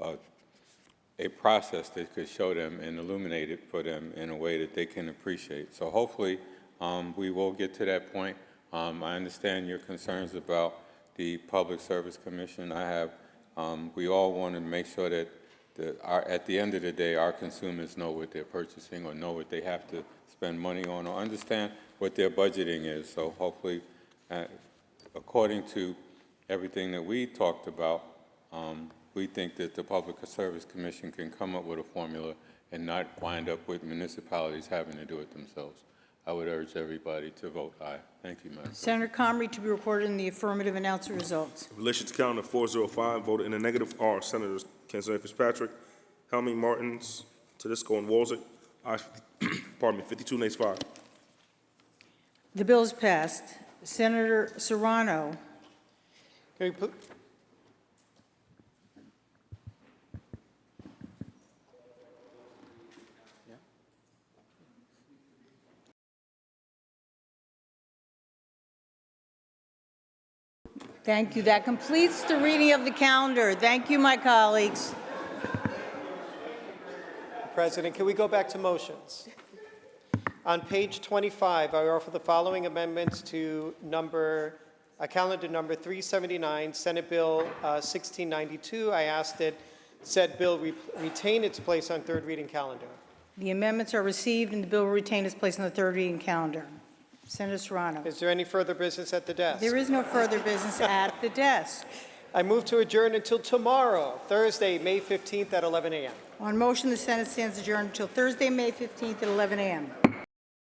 a process that could show them and illuminate it for them in a way that they can appreciate. So hopefully we will get to that point. I understand your concerns about the Public Service Commission. We all want to make sure that at the end of the day, our consumers know what they're purchasing or know what they have to spend money on or understand what their budgeting is. So hopefully, according to everything that we talked about, we think that the Public Service Commission can come up with a formula and not wind up with municipalities having to do it themselves. I would urge everybody to vote aye. Thank you, Madam President. Senator Comrie to be recorded in the affirmative. Announce the results. In relation to calendar 405, voted in the negative are Senators Kanzaneri Fitzpatrick, Helmy, Martins, Tedisco, and Walzek. Ayes, 52 nays 5. The bill is passed. Senator Serrano. Can we put, Thank you. That completes the reading of the calendar. Thank you, my colleagues. President, can we go back to motions? On page 25, I offer the following amendments to calendar number 379, Senate Bill 1692. I ask that said bill retain its place on third reading calendar. The amendments are received and the bill will retain its place on the third reading calendar. Senator Serrano. Is there any further business at the desk? There is no further business at the desk. I move to adjourn until tomorrow, Thursday, May 15th at 11 a.m. On motion, the Senate stands adjourned until Thursday, May 15th at 11 a.m.